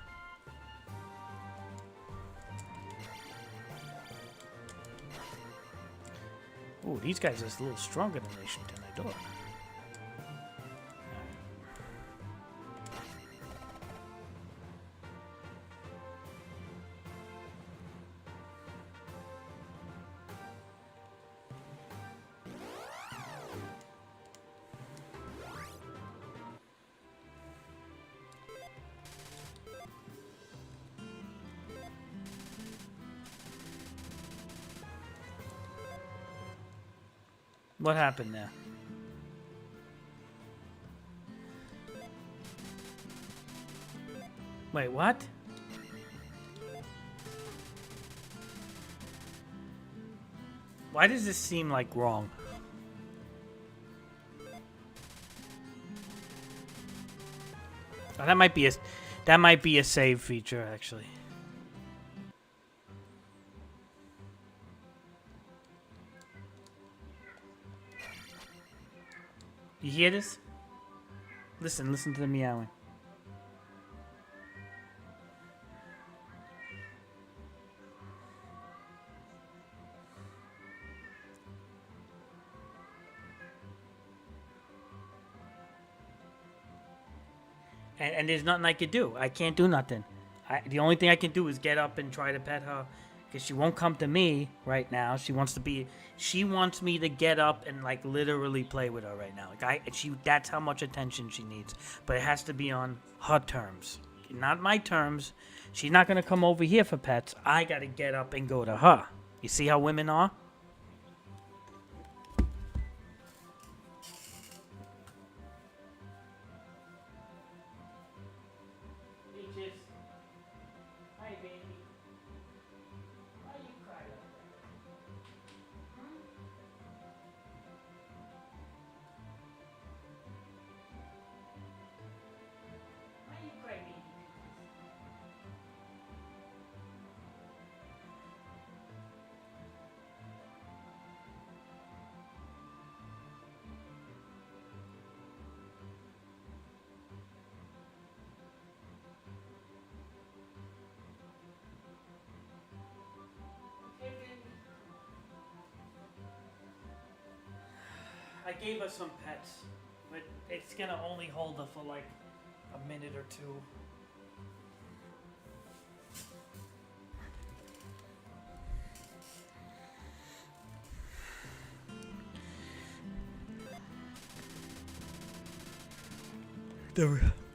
[SPEAKER 1] Ooh, these guys are a little stronger than I thought. What happened there? Wait, what? Why does this seem like wrong? Oh, that might be a save feature actually. You hear this? Listen to the meowing. And there's nothing I could do. I can't do nothing. The only thing I can do is get up and try to pet her. Because she won't come to me right now. She wants me to get up and like literally play with her right now. That's how much attention she needs. But it has to be on her terms, not my terms. She's not gonna come over here for pets. I gotta get up and go to her. You see how women are? Peaches. Hi, baby. Why you cry like that? Why you cry, baby? I gave her some pets, but it's gonna only hold her for like a minute or two.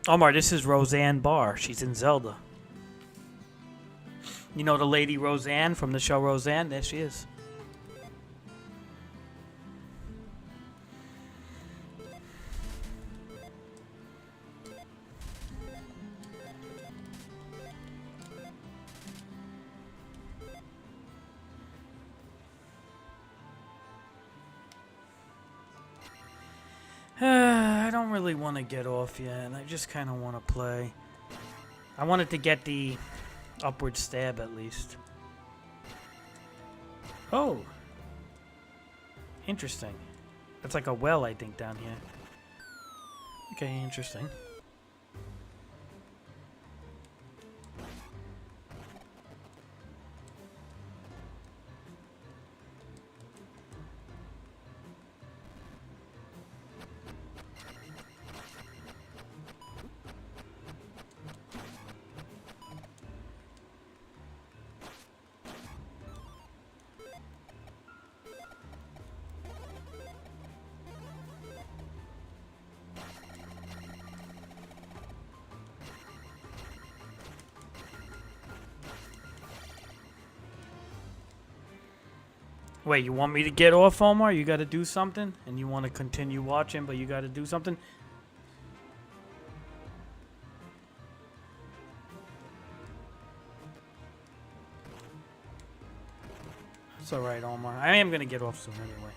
[SPEAKER 1] Omar, this is Roseanne Barr. She's in Zelda. You know the lady Roseanne from the show Roseanne? There she is. I don't really want to get off yet. I just kind of want to play. I wanted to get the upward stab at least. Oh. Interesting. That's like a well, I think, down here. Okay, interesting. Wait, you want me to get off, Omar? You gotta do something? And you want to continue watching, but you gotta do something? That's alright, Omar. I am gonna get off soon anyway.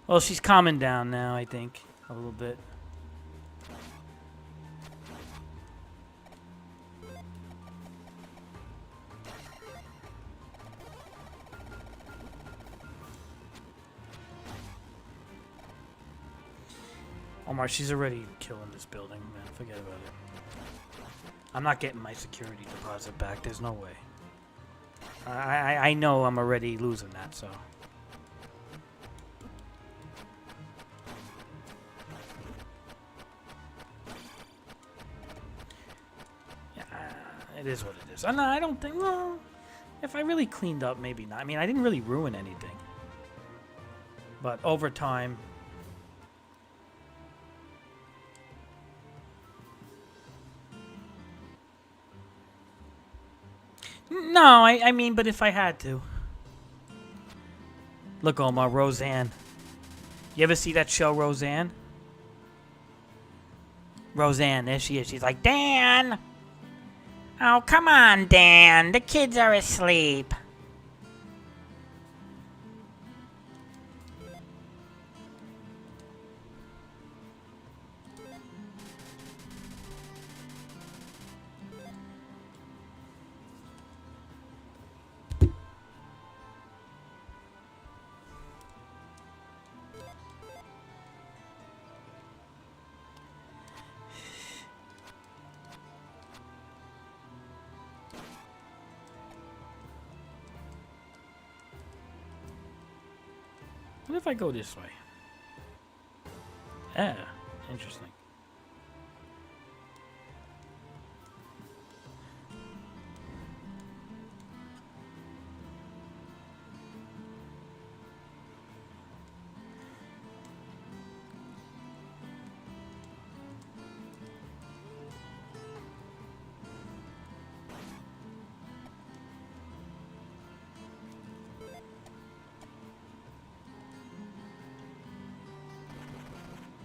[SPEAKER 1] Well, she's calming down now, I think, a little bit. Omar, she's already killing this building, man. Forget about it. I'm not getting my security deposit back. There's no way. I know I'm already losing that, so... It is what it is. I don't think... Well, if I really cleaned up, maybe not. I mean, I didn't really ruin anything. But over time... No, I mean, but if I had to. Look, Omar, Roseanne. You ever see that show, Roseanne? Roseanne, there she is. She's like, Dan! Oh, come on, Dan. The kids are asleep. What if I go this way? Ah, interesting.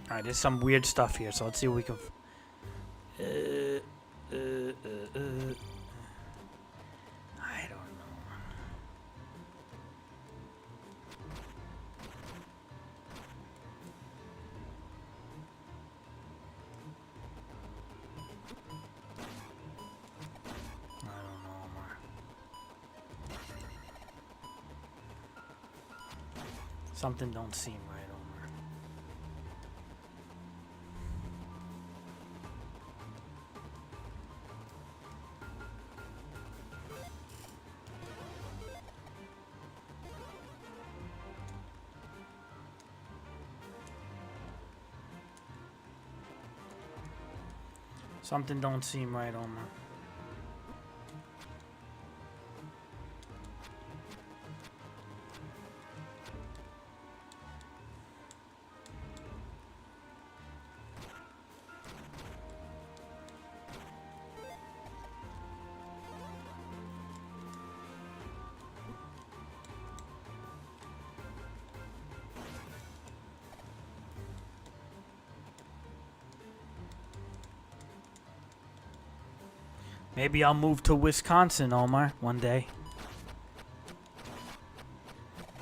[SPEAKER 1] Alright, there's some weird stuff here, so let's see what we can... Something don't seem right, Omar. Something don't seem right, Omar. Maybe I'll move to Wisconsin, Omar, one day.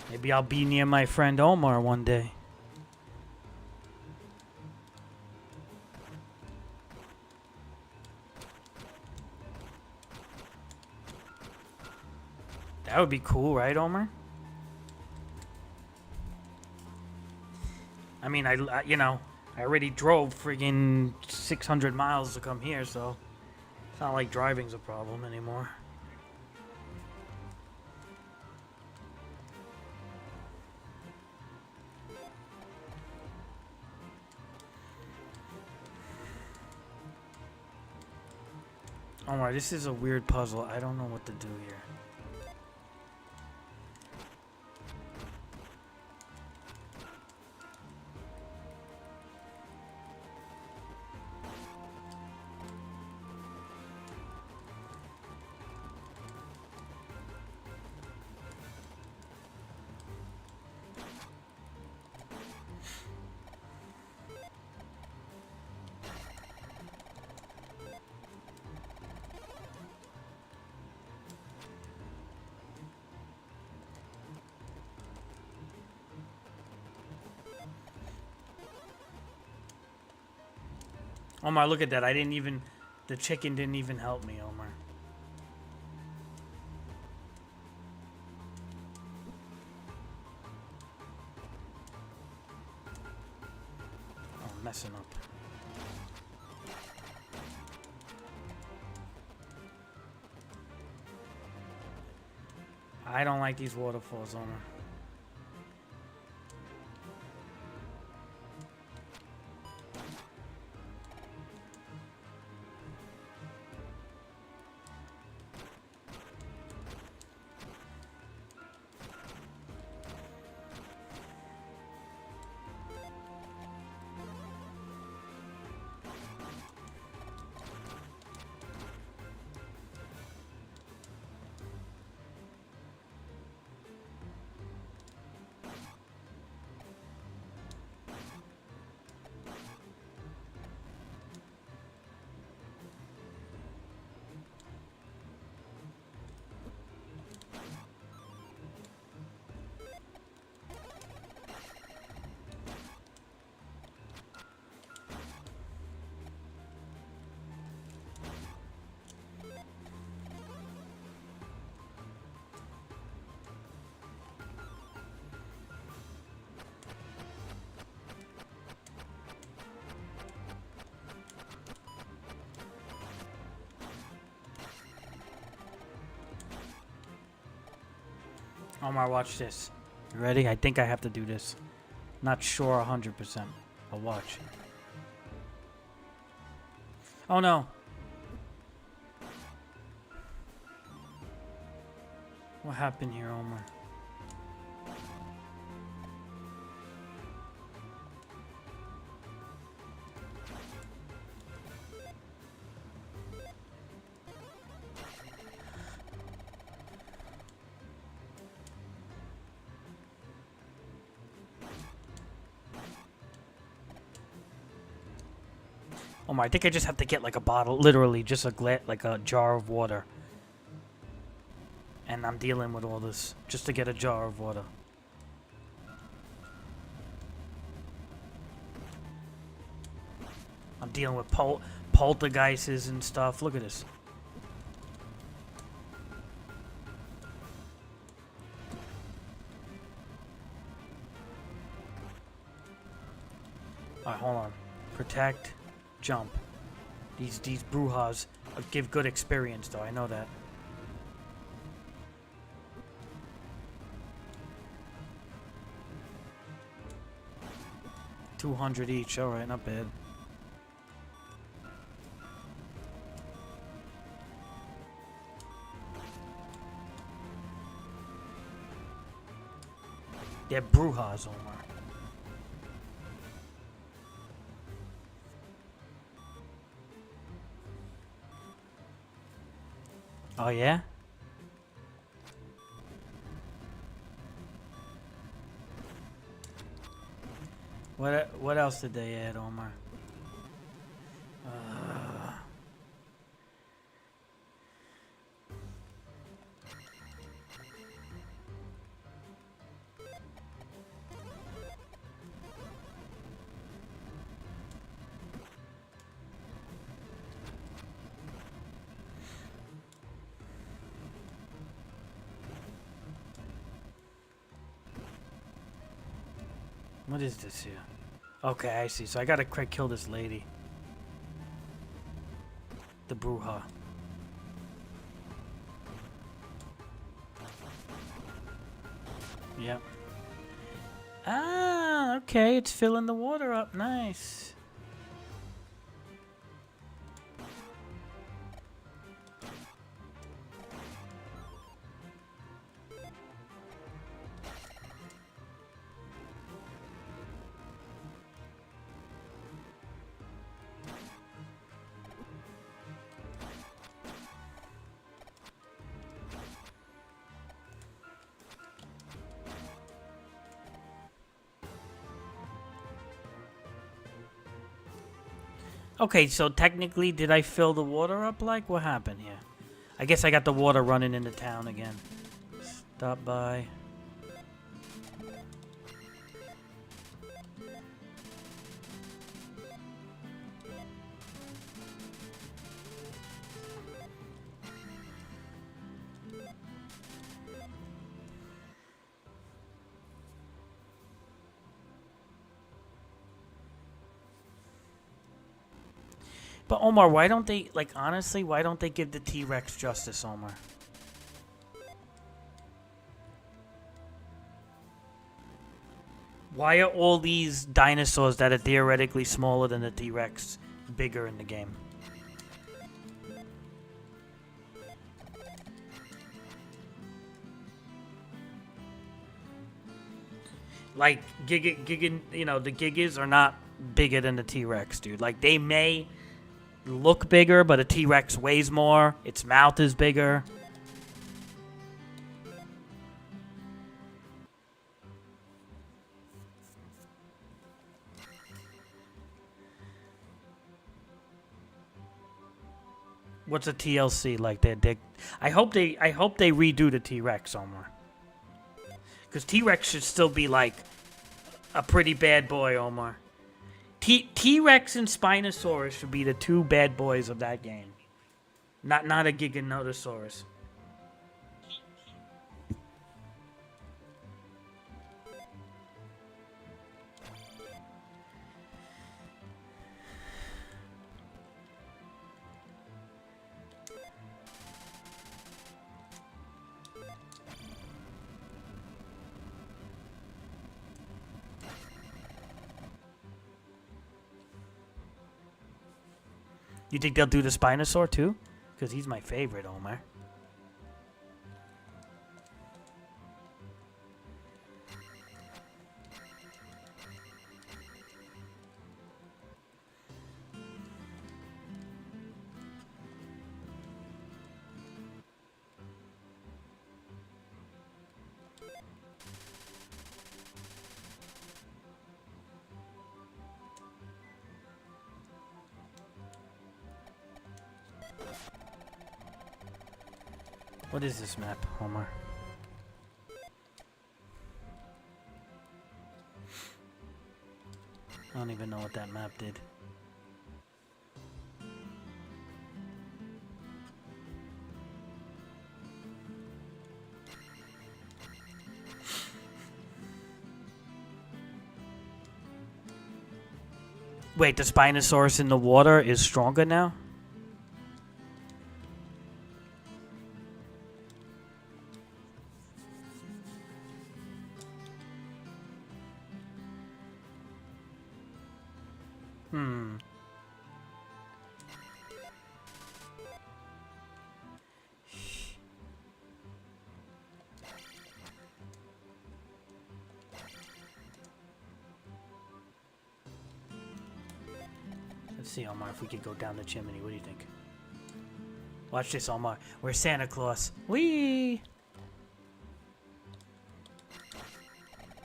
[SPEAKER 1] Maybe I'll be near my friend Omar one day. That would be cool, right, Omar? I mean, I already drove friggin' 600 miles to come here, so it's not like driving's a problem anymore. Omar, this is a weird puzzle. I don't know what to do here. Omar, look at that. The chicken didn't even help me, Omar. Oh, I'm messing up. I don't like these waterfalls, Omar. Omar, watch this. You ready? I think I have to do this. Not sure 100%. I'll watch. Oh no. What happened here, Omar? Omar, I think I just have to get like a bottle, literally just like a jar of water. And I'm dealing with all this just to get a jar of water. I'm dealing with poltergeists and stuff. Look at this. Protect. Jump. These Brujas give good experience, though. I know that. $200 each. All right, not bad. They're Brujas, Omar. Oh, yeah? What else did they add, Omar? What is this here? Okay, I see. So I gotta kill this lady. The Bruja. Yep. Ah, okay. It's filling the water up. Nice. Okay, so technically, did I fill the water up? Like, what happened here? I guess I got the water running into town again. Stop by. But Omar, why don't they, like, honestly, why don't they give the T-Rex justice, Omar? Why are all these dinosaurs that are theoretically smaller than the T-Rex bigger in the game? Like, you know, the Gigas are not bigger than the T-Rex, dude. Like, they may look bigger, but a T-Rex weighs more. Its mouth is bigger. What's a TLC like? I hope they redo the T-Rex somewhere. Because T-Rex should still be like a pretty bad boy, Omar. T-Rex and Spinosaurus should be the two bad boys of that game. Not a Giganotosaurus. You think they'll do the Spinosaur too? Because he's my favorite, Omar. What is this map, Homer? I don't even know what that map did. Wait, the Spinosaurus in the water is stronger now? Hmm. Let's see, Omar, if we could go down the chimney. What do you think? Watch this, Omar. We're Santa Claus. Whee!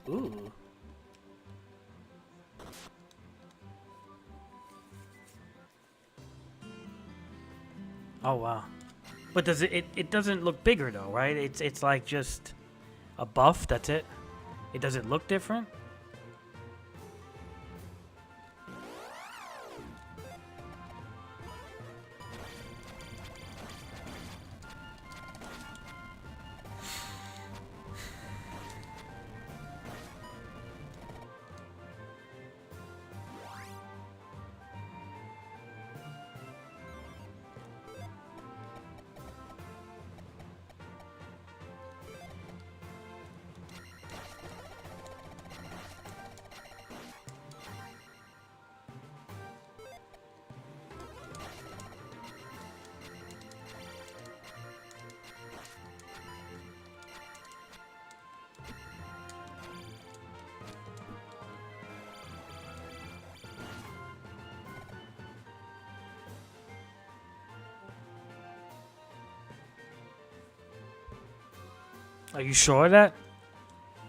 [SPEAKER 1] Ooh. Oh, wow. But does it doesn't look bigger, though, right? It's like just a buff, that's it? It doesn't look different? Are you sure of that?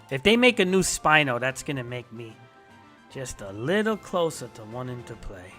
[SPEAKER 1] If they make a new Spino, that's gonna make me just a little closer to wanting to play.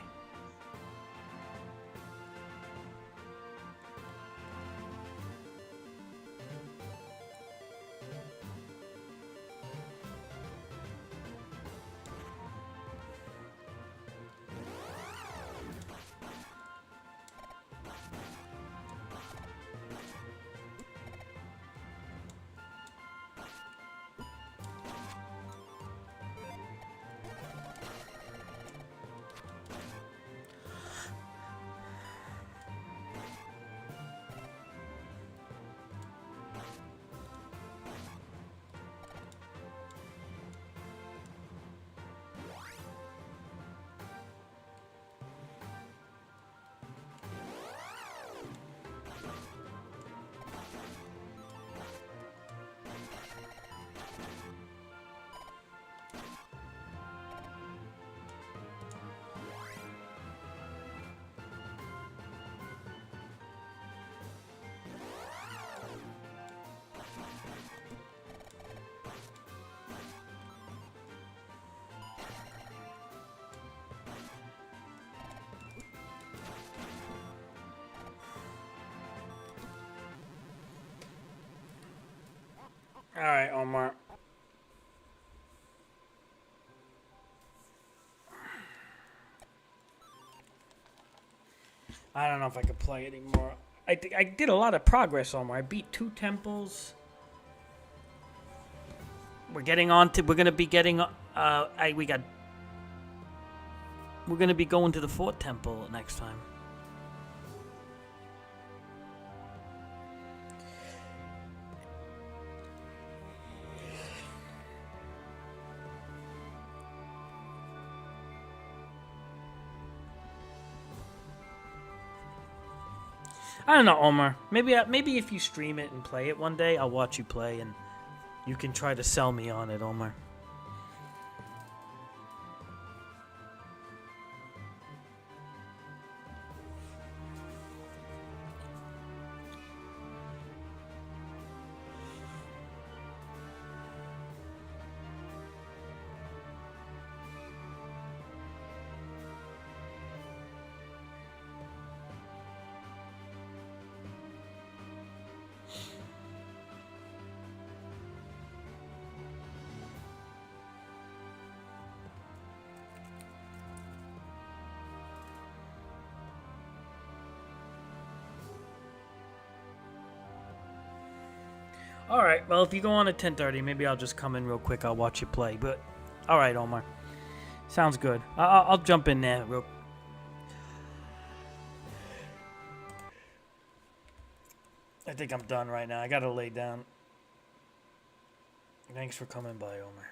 [SPEAKER 1] All right, Omar. I don't know if I could play anymore. I did a lot of progress, Omar. I beat 2 temples. We're getting on to. We're gonna be getting. We're gonna be going to the 4th temple next time. I don't know, Omar. Maybe if you stream it and play it one day, I'll watch you play and you can try to sell me on it, Omar. All right. Well, if you go on at 10:30, maybe I'll just come in real quick. I'll watch you play. But all right, Omar. Sounds good. I'll jump in there. I think I'm done right now. I gotta lay down. Thanks for coming by, Omer.